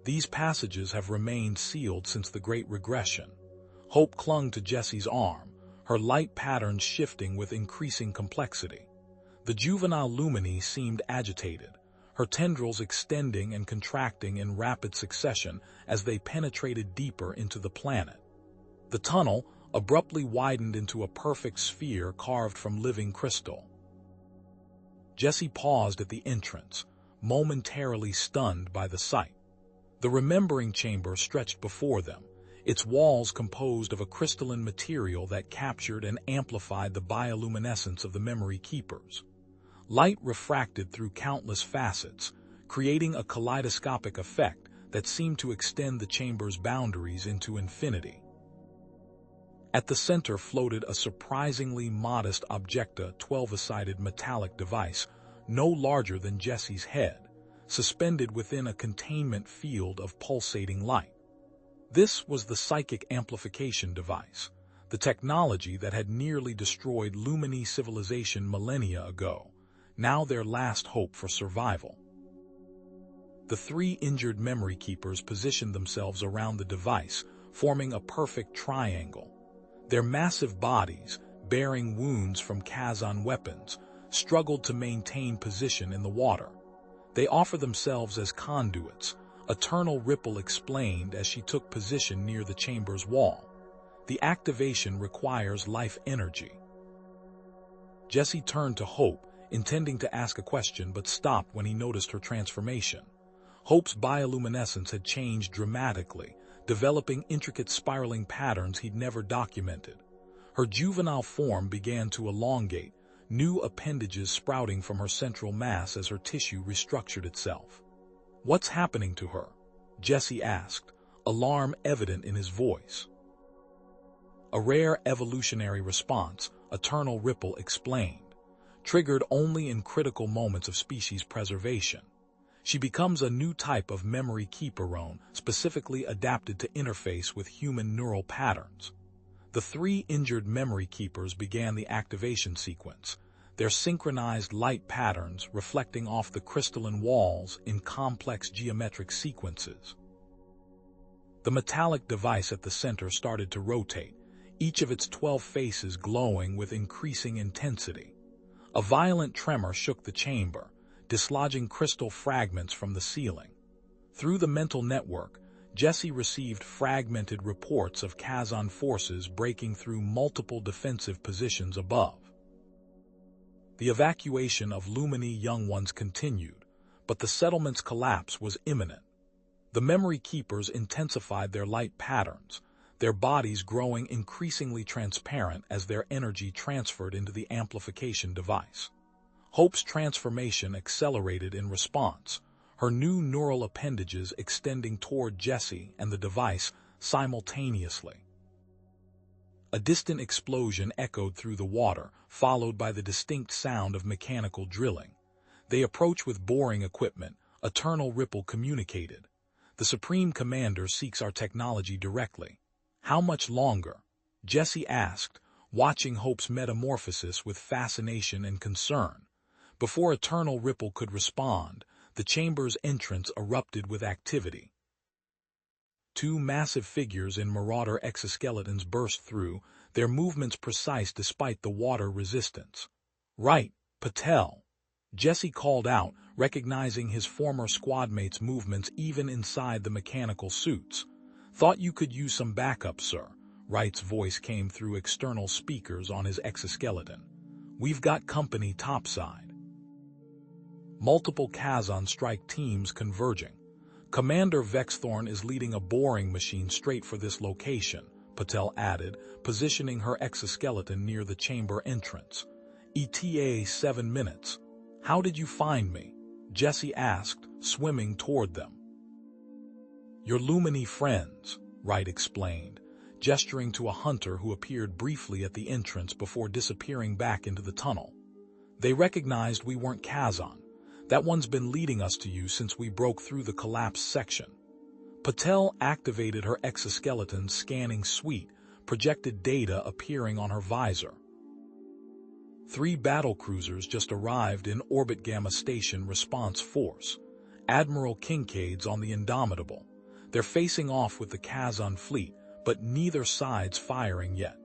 "These passages have remained sealed since the Great Regression." Hope clung to Jesse's arm, her light patterns shifting with increasing complexity. The juvenile Lumini seemed agitated, her tendrils extending and contracting in rapid succession as they penetrated deeper into the planet. The tunnel abruptly widened into a perfect sphere carved from living crystal. Jesse paused at the entrance, momentarily stunned by the sight. The remembering chamber stretched before them, its walls composed of a crystalline material that captured and amplified the bioluminescence of the memory keepers. Light refracted through countless facets, creating a kaleidoscopic effect that seemed to extend the chamber's boundaries into infinity. At the center floated a surprisingly modest Objecta 12-sided metallic device, no larger than Jesse's head, suspended within a containment field of pulsating light. This was the psychic amplification device, the technology that had nearly destroyed Lumini civilization millennia ago, now their last hope for survival. The three injured memory keepers positioned themselves around the device, forming a perfect triangle. Their massive bodies, bearing wounds from Kazan weapons, struggled to maintain position in the water. "They offer themselves as conduits," Eternal Ripple explained as she took position near the chamber's wall. "The activation requires life energy." Jesse turned to Hope, intending to ask a question but stopped when he noticed her transformation. Hope's bioluminescence had changed dramatically, developing intricate spiraling patterns he'd never documented. Her juvenile form began to elongate, new appendages sprouting from her central mass as her tissue restructured itself. "What's happening to her?" Jesse asked, alarm evident in his voice. "A rare evolutionary response," Eternal Ripple explained, "triggered only in critical moments of species preservation. She becomes a new type of memory keeperone, specifically adapted to interface with human neural patterns." The three injured memory keepers began the activation sequence, their synchronized light patterns reflecting off the crystalline walls in complex geometric sequences. The metallic device at the center started to rotate, each of its 12 faces glowing with increasing intensity. A violent tremor shook the chamber, dislodging crystal fragments from the ceiling. Through the mental network, Jesse received fragmented reports of Kazan forces breaking through multiple defensive positions above. The evacuation of Lumini young ones continued, but the settlement's collapse was imminent. The memory keepers intensified their light patterns, their bodies growing increasingly transparent as their energy transferred into the amplification device. Hope's transformation accelerated in response, her new neural appendages extending toward Jesse and the device simultaneously. A distant explosion echoed through the water, followed by the distinct sound of mechanical drilling. "They approach with boring equipment," Eternal Ripple communicated. "The Supreme Commander seeks our technology directly." "How much longer?" Jesse asked, watching Hope's metamorphosis with fascination and concern. Before Eternal Ripple could respond, the chamber's entrance erupted with activity. Two massive figures in marauder exoskeletons burst through, their movements precise despite the water resistance. "Right, Patel," Jesse called out, recognizing his former squadmate's movements even inside the mechanical suits. "Thought you could use some backup, sir," Wright's voice came through external speakers on his exoskeleton. "We've got company topside." Multiple Kazan strike teams converging. Commander Vexthorn is leading a boring machine straight for this location, Patel added, positioning her exoskeleton near the chamber entrance. ETA 7 minutes. How did you find me? Jesse asked, swimming toward them. Your Lumini friends, Wright explained, gesturing to a hunter who appeared briefly at the entrance before disappearing back into the tunnel. They recognized we weren't Kazan. That one's been leading us to you since we broke through the collapsed section. Patel activated her exoskeleton's scanning suite, projected data appearing on her visor. 3 battlecruisers just arrived in Orbit Gamma Station Response Force. Admiral Kincaid's on the Indomitable. They're facing off with the Kazan fleet, but neither side's firing yet.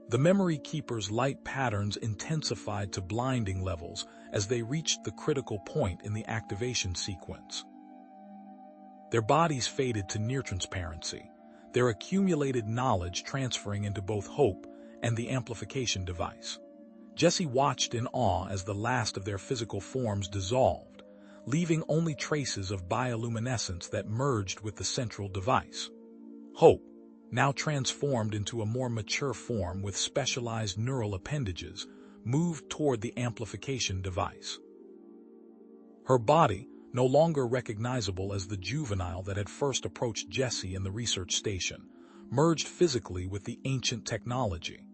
The Memory Keeper's light patterns intensified to blinding levels as they reached the critical point in the activation sequence. Their bodies faded to near transparency, their accumulated knowledge transferring into both Hope and the amplification device. Jesse watched in awe as the last of their physical forms dissolved, leaving only traces of bioluminescence that merged with the central device. Hope, now transformed into a more mature form with specialized neural appendages, moved toward the amplification device. Her body, no longer recognizable as the juvenile that had first approached Jesse in the research station, merged physically with the ancient technology.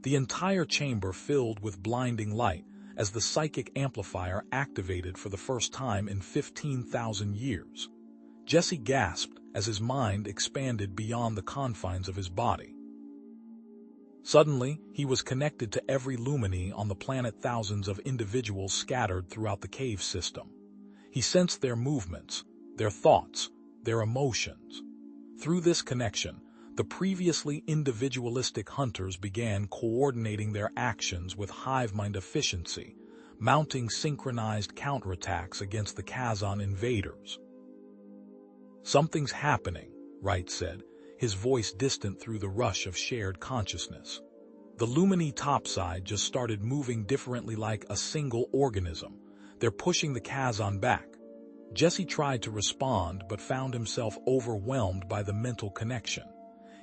The entire chamber filled with blinding light as the psychic amplifier activated for the first time in 15,000 years. Jesse gasped as his mind expanded beyond the confines of his body. Suddenly, he was connected to every Lumini on the planet, thousands of individuals scattered throughout the cave system. He sensed their movements, their thoughts, their emotions. Through this connection, the previously individualistic hunters began coordinating their actions with hive mind efficiency, mounting synchronized counterattacks against the Kazan invaders. Something's happening, Wright said, his voice distant through the rush of shared consciousness. The Lumini topside just started moving differently, like a single organism. They're pushing the Kazan back. Jesse tried to respond but found himself overwhelmed by the mental connection.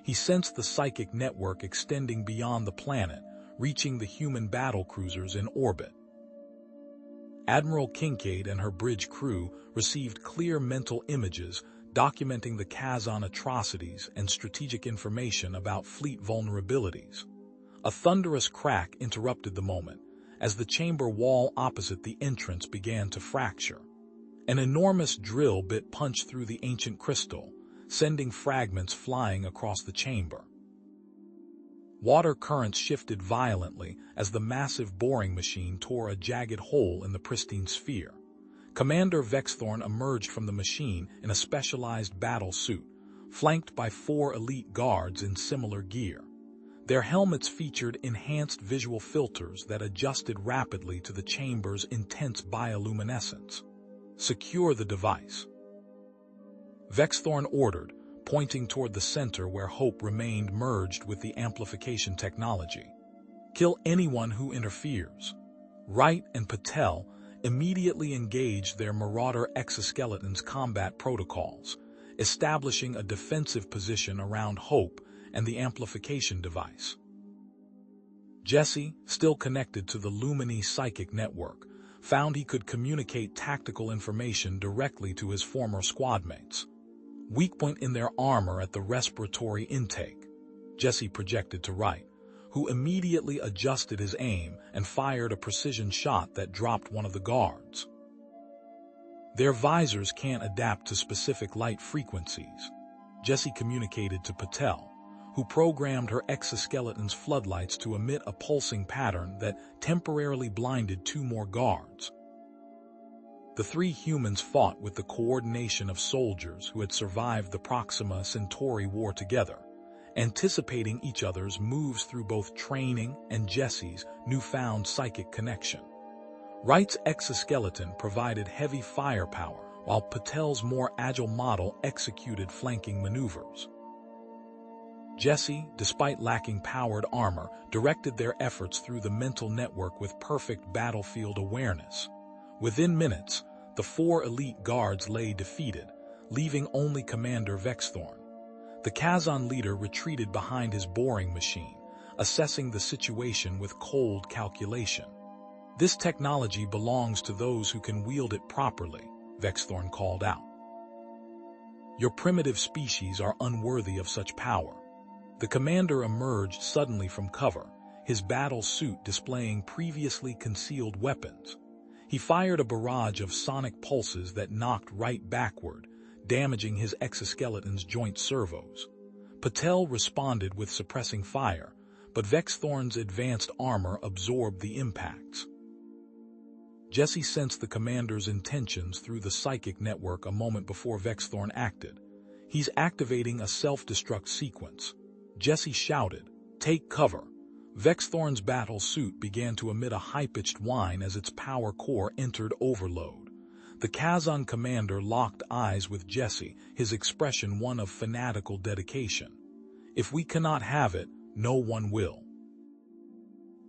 He sensed the psychic network extending beyond the planet, reaching the human battlecruisers in orbit. Admiral Kincaid and her bridge crew received clear mental images documenting the Kazan atrocities and strategic information about fleet vulnerabilities. A thunderous crack interrupted the moment as the chamber wall opposite the entrance began to fracture. An enormous drill bit punched through the ancient crystal, sending fragments flying across the chamber. Water currents shifted violently as the massive boring machine tore a jagged hole in the pristine sphere. Commander Vexthorn emerged from the machine in a specialized battle suit, flanked by 4 elite guards in similar gear. Their helmets featured enhanced visual filters that adjusted rapidly to the chamber's intense bioluminescence. Secure the device, Vexthorn ordered, pointing toward the center where Hope remained merged with the amplification technology. Kill anyone who interferes. Wright and Patel immediately engaged their Marauder exoskeletons' combat protocols, establishing a defensive position around Hope and the amplification device. Jesse, still connected to the Lumini psychic network, found he could communicate tactical information directly to his former squadmates. Weak point in their armor at the respiratory intake, Jesse projected to Wright, who immediately adjusted his aim and fired a precision shot that dropped one of the guards. Their visors can't adapt to specific light frequencies, Jesse communicated to Patel, who programmed her exoskeleton's floodlights to emit a pulsing pattern that temporarily blinded 2 more guards. The 3 humans fought with the coordination of soldiers who had survived the Proxima Centauri War together, anticipating each other's moves through both training and Jesse's newfound psychic connection. Wright's exoskeleton provided heavy firepower, while Patel's more agile model executed flanking maneuvers. Jesse, despite lacking powered armor, directed their efforts through the mental network with perfect battlefield awareness. Within minutes, the 4 elite guards lay defeated, leaving only Commander Vexthorn. The Kazon leader retreated behind his boring machine, assessing the situation with cold calculation. "This technology belongs to those who can wield it properly," Vexthorn called out. "Your primitive species are unworthy of such power." The commander emerged suddenly from cover, his battle suit displaying previously concealed weapons. He fired a barrage of sonic pulses that knocked right backward, damaging his exoskeleton's joint servos. Patel responded with suppressing fire, but Vexthorn's advanced armor absorbed the impacts. Jesse sensed the commander's intentions through the psychic network a moment before Vexthorn acted. "He's activating a self-destruct sequence." Jesse shouted, "Take cover." Vexthorn's battle suit began to emit a high-pitched whine as its power core entered overload. The Kazon commander locked eyes with Jesse, his expression one of fanatical dedication. "If we cannot have it, no one will."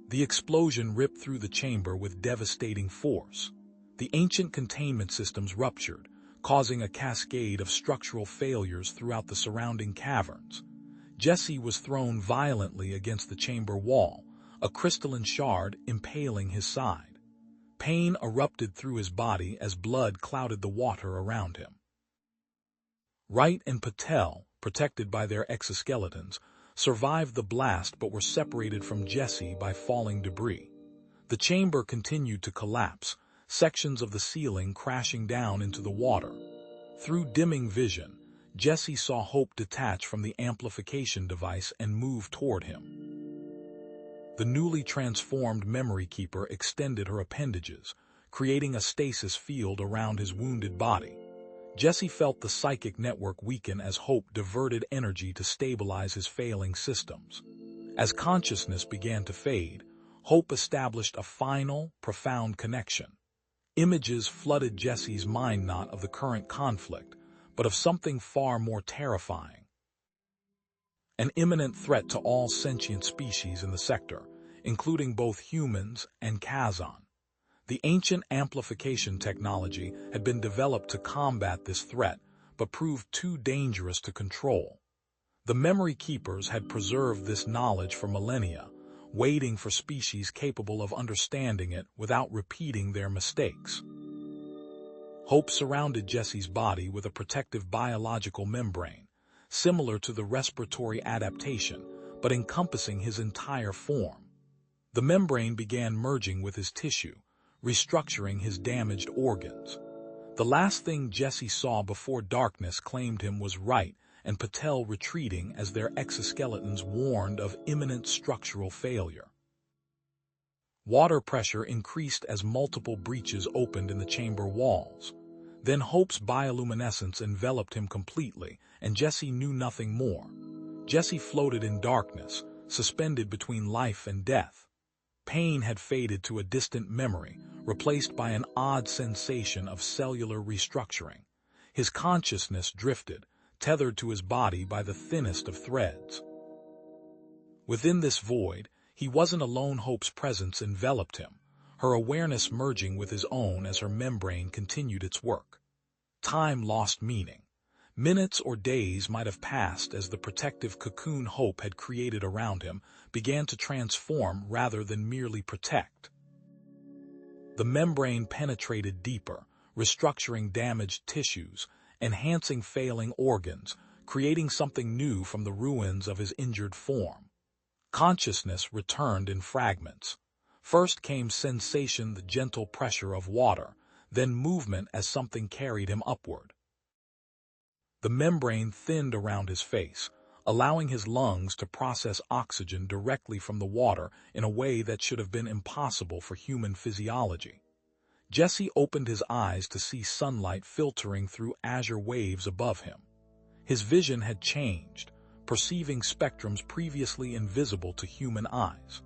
The explosion ripped through the chamber with devastating force. The ancient containment systems ruptured, causing a cascade of structural failures throughout the surrounding caverns. Jesse was thrown violently against the chamber wall, a crystalline shard impaling his side. Pain erupted through his body as blood clouded the water around him. Wright and Patel, protected by their exoskeletons, survived the blast but were separated from Jesse by falling debris. The chamber continued to collapse, sections of the ceiling crashing down into the water. Through dimming vision, Jesse saw Hope detach from the amplification device and move toward him. The newly transformed memory keeper extended her appendages, creating a stasis field around his wounded body. Jesse felt the psychic network weaken as Hope diverted energy to stabilize his failing systems. As consciousness began to fade, Hope established a final, profound connection. Images flooded Jesse's mind not of the current conflict, but of something far more terrifying. An imminent threat to all sentient species in the sector, including both humans and Kazon. The ancient amplification technology had been developed to combat this threat, but proved too dangerous to control. The memory keepers had preserved this knowledge for millennia, waiting for species capable of understanding it without repeating their mistakes. Hope surrounded Jesse's body with a protective biological membrane, similar to the respiratory adaptation, but encompassing his entire form. The membrane began merging with his tissue, restructuring his damaged organs. The last thing Jesse saw before darkness claimed him was Wright and Patel retreating as their exoskeletons warned of imminent structural failure. Water pressure increased as multiple breaches opened in the chamber walls. Then Hope's bioluminescence enveloped him completely, and Jesse knew nothing more. Jesse floated in darkness, suspended between life and death. Pain had faded to a distant memory, replaced by an odd sensation of cellular restructuring. His consciousness drifted, tethered to his body by the thinnest of threads. Within this void, he wasn't alone. Hope's presence enveloped him, her awareness merging with his own as her membrane continued its work. Time lost meaning. Minutes or days might have passed as the protective cocoon Hope had created around him began to transform rather than merely protect. The membrane penetrated deeper, restructuring damaged tissues, enhancing failing organs, creating something new from the ruins of his injured form. Consciousness returned in fragments. First came sensation, the gentle pressure of water, then movement as something carried him upward. The membrane thinned around his face, allowing his lungs to process oxygen directly from the water in a way that should have been impossible for human physiology. Jesse opened his eyes to see sunlight filtering through azure waves above him. His vision had changed, perceiving spectrums previously invisible to human eyes.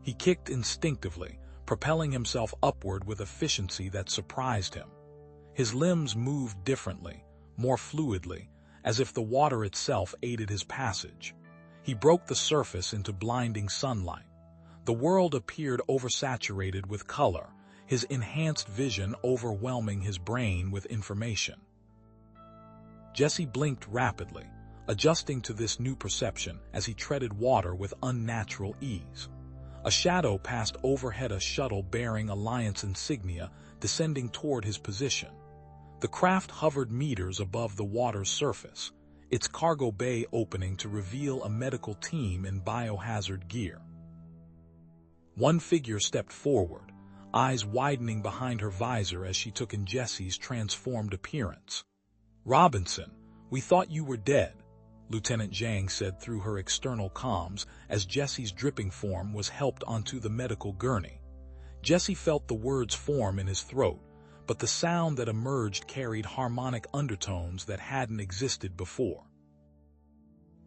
He kicked instinctively, propelling himself upward with efficiency that surprised him. His limbs moved differently, more fluidly, as if the water itself aided his passage. He broke the surface into blinding sunlight. The world appeared oversaturated with color, his enhanced vision overwhelming his brain with information. Jesse blinked rapidly, adjusting to this new perception as he treaded water with unnatural ease. A shadow passed overhead, a shuttle bearing Alliance insignia descending toward his position. The craft hovered meters above the water's surface, its cargo bay opening to reveal a medical team in biohazard gear. One figure stepped forward, eyes widening behind her visor as she took in Jesse's transformed appearance. "Robinson, we thought you were dead," Lieutenant Zhang said through her external comms as Jesse's dripping form was helped onto the medical gurney. Jesse felt the words form in his throat, but the sound that emerged carried harmonic undertones that hadn't existed before.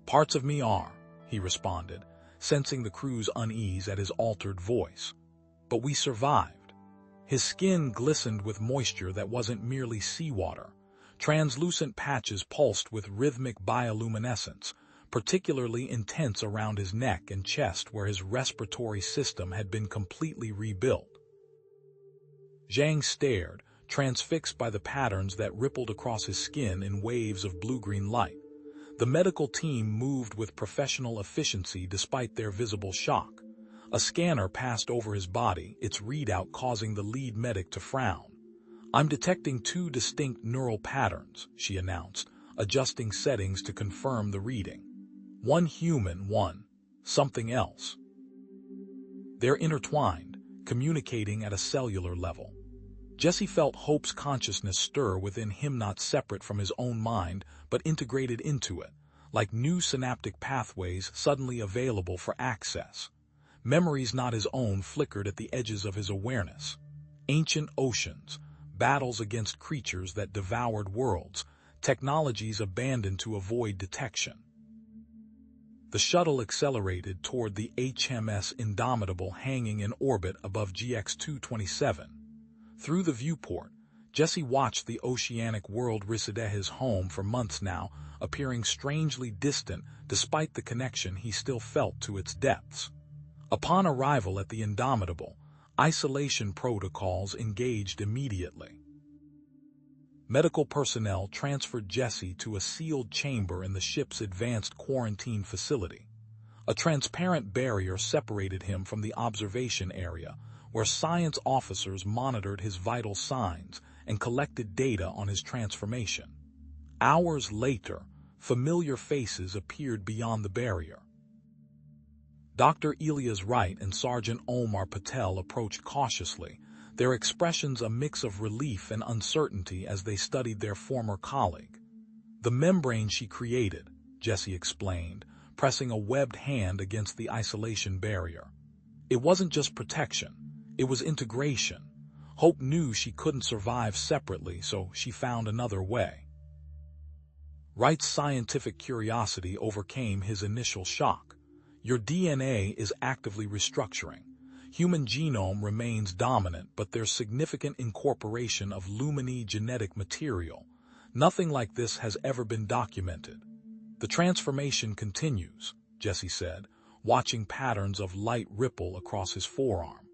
"Parts of me are," he responded, sensing the crew's unease at his altered voice. "But we survived." His skin glistened with moisture that wasn't merely seawater. Translucent patches pulsed with rhythmic bioluminescence, particularly intense around his neck and chest where his respiratory system had been completely rebuilt. Zhang stared, transfixed by the patterns that rippled across his skin in waves of blue-green light. The medical team moved with professional efficiency despite their visible shock. A scanner passed over his body, its readout causing the lead medic to frown. "I'm detecting two distinct neural patterns," she announced, adjusting settings to confirm the reading. "One human, one something else." They're intertwined, communicating at a cellular level. Jesse felt Hope's consciousness stir within him, not separate from his own mind, but integrated into it, like new synaptic pathways suddenly available for access. Memories not his own flickered at the edges of his awareness. Ancient oceans, battles against creatures that devoured worlds, technologies abandoned to avoid detection. The shuttle accelerated toward the HMS Indomitable hanging in orbit above GX-227. Through the viewport, Jesse watched the oceanic world recede, his home for months now, appearing strangely distant despite the connection he still felt to its depths. Upon arrival at the Indomitable, isolation protocols engaged immediately. Medical personnel transferred Jesse to a sealed chamber in the ship's advanced quarantine facility. A transparent barrier separated him from the observation area, where science officers monitored his vital signs and collected data on his transformation. Hours later, familiar faces appeared beyond the barrier. Dr. Elias Wright and Sergeant Omar Patel approached cautiously, their expressions a mix of relief and uncertainty as they studied their former colleague. "The membrane she created," Jesse explained, pressing a webbed hand against the isolation barrier. "It wasn't just protection, it was integration. Hope knew she couldn't survive separately, so she found another way." Wright's scientific curiosity overcame his initial shock. "Your DNA is actively restructuring. Human genome remains dominant, but there's significant incorporation of Lumini genetic material. Nothing like this has ever been documented." "The transformation continues," Jesse said, watching patterns of light ripple across his forearm.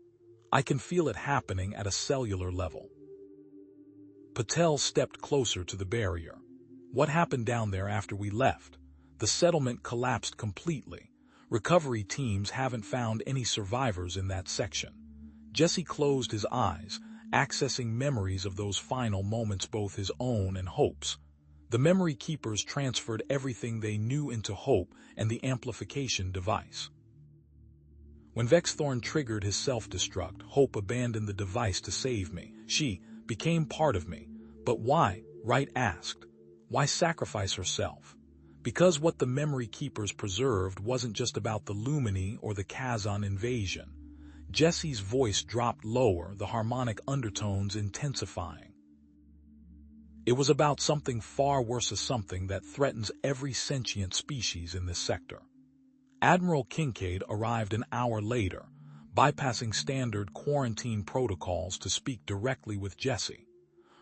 "I can feel it happening at a cellular level." Patel stepped closer to the barrier. "What happened down there after we left? The settlement collapsed completely. Recovery teams haven't found any survivors in that section." Jesse closed his eyes, accessing memories of those final moments, both his own and Hope's. The memory keepers transferred everything they knew into Hope and the amplification device. "When Vexthorn triggered his self-destruct, Hope abandoned the device to save me. She became part of me. But why?" Wright asked. "Why sacrifice herself?" "Because what the memory keepers preserved wasn't just about the Lumini or the Kazan invasion." Jesse's voice dropped lower, the harmonic undertones intensifying. "It was about something far worse, something that threatens every sentient species in this sector." Admiral Kincaid arrived an hour later, bypassing standard quarantine protocols to speak directly with Jesse.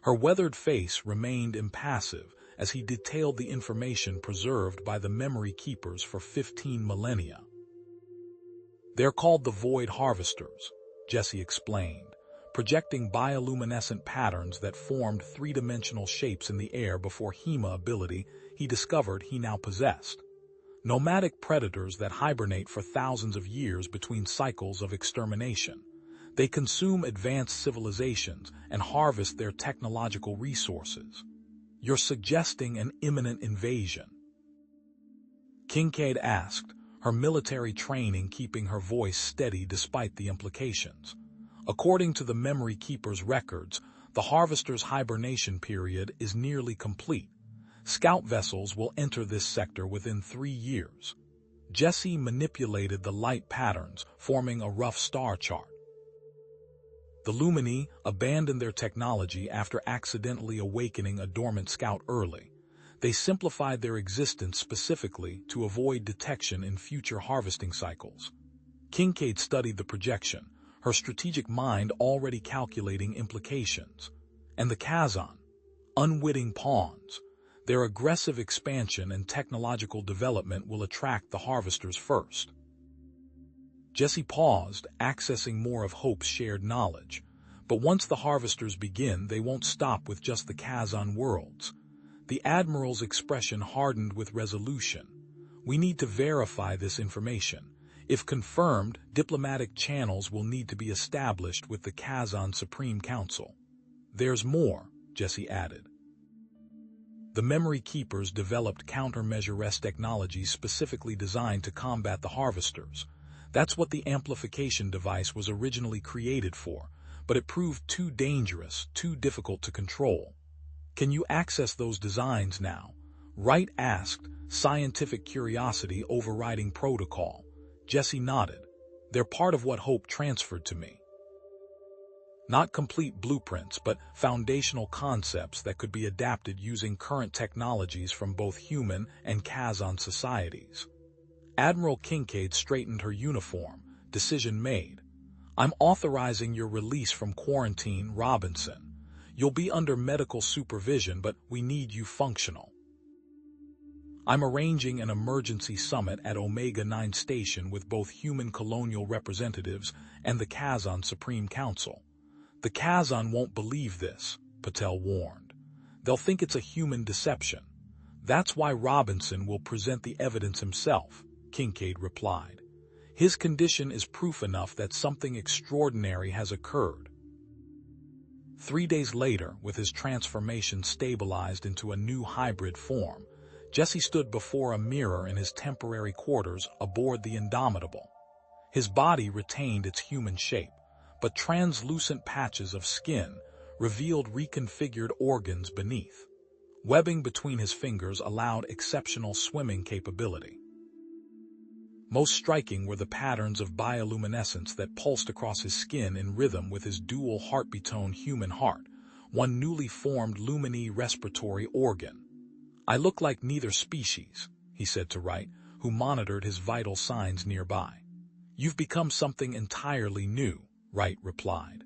Her weathered face remained impassive as he detailed the information preserved by the memory keepers for 15 millennia. "They're called the Void Harvesters," Jesse explained, projecting bioluminescent patterns that formed three-dimensional shapes in the air before HEMA ability he discovered he now possessed. Nomadic predators that hibernate for thousands of years between cycles of extermination. They consume advanced civilizations and harvest their technological resources. You're suggesting an imminent invasion? Kincaid asked, her military training keeping her voice steady despite the implications. According to the Memory Keeper's records, the Harvester's hibernation period is nearly complete. Scout vessels will enter this sector within 3 years. Jesse manipulated the light patterns, forming a rough star chart. The Lumini abandoned their technology after accidentally awakening a dormant scout early. They simplified their existence specifically to avoid detection in future harvesting cycles. Kincaid studied the projection, her strategic mind already calculating implications. And the Kazan, unwitting pawns. Their aggressive expansion and technological development will attract the harvesters first. Jesse paused, accessing more of Hope's shared knowledge. But once the harvesters begin, they won't stop with just the Kazan worlds. The Admiral's expression hardened with resolution. We need to verify this information. If confirmed, diplomatic channels will need to be established with the Kazan Supreme Council. There's more, Jesse added. The Memory Keepers developed countermeasure technologies specifically designed to combat the harvesters. That's what the amplification device was originally created for, but it proved too dangerous, too difficult to control. Can you access those designs now? Wright asked, scientific curiosity overriding protocol. Jesse nodded. They're part of what Hope transferred to me. Not complete blueprints, but foundational concepts that could be adapted using current technologies from both human and Kazan societies. Admiral Kincaid straightened her uniform. Decision made. I'm authorizing your release from quarantine, Robinson. You'll be under medical supervision, but we need you functional. I'm arranging an emergency summit at Omega-9 Station with both human colonial representatives and the Kazan Supreme Council. The Kazan won't believe this, Patel warned. They'll think it's a human deception. That's why Robinson will present the evidence himself, Kincaid replied. His condition is proof enough that something extraordinary has occurred. 3 days later, with his transformation stabilized into a new hybrid form, Jesse stood before a mirror in his temporary quarters aboard the Indomitable. His body retained its human shape, but translucent patches of skin revealed reconfigured organs beneath. Webbing between his fingers allowed exceptional swimming capability. Most striking were the patterns of bioluminescence that pulsed across his skin in rhythm with his dual heartbeat-tone human heart, one newly formed Lumini respiratory organ. I look like neither species, he said to Wright, who monitored his vital signs nearby. You've become something entirely new, Wright replied.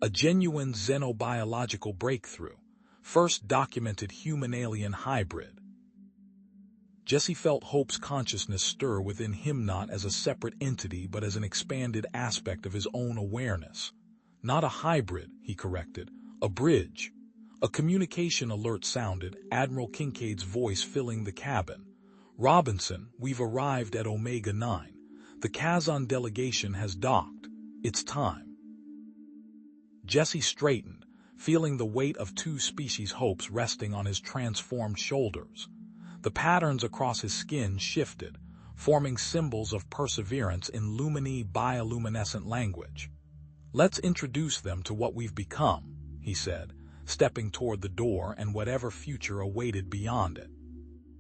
A genuine xenobiological breakthrough, first documented human-alien hybrid. Jesse felt Hope's consciousness stir within him, not as a separate entity but as an expanded aspect of his own awareness. Not a hybrid, he corrected, a bridge. A communication alert sounded, Admiral Kincaid's voice filling the cabin. Robinson, we've arrived at Omega-9. The Kazan delegation has docked. It's time. Jesse straightened, feeling the weight of two species hopes resting on his transformed shoulders. The patterns across his skin shifted, forming symbols of perseverance in Lumini bioluminescent language. Let's introduce them to what we've become, he said, stepping toward the door and whatever future awaited beyond it.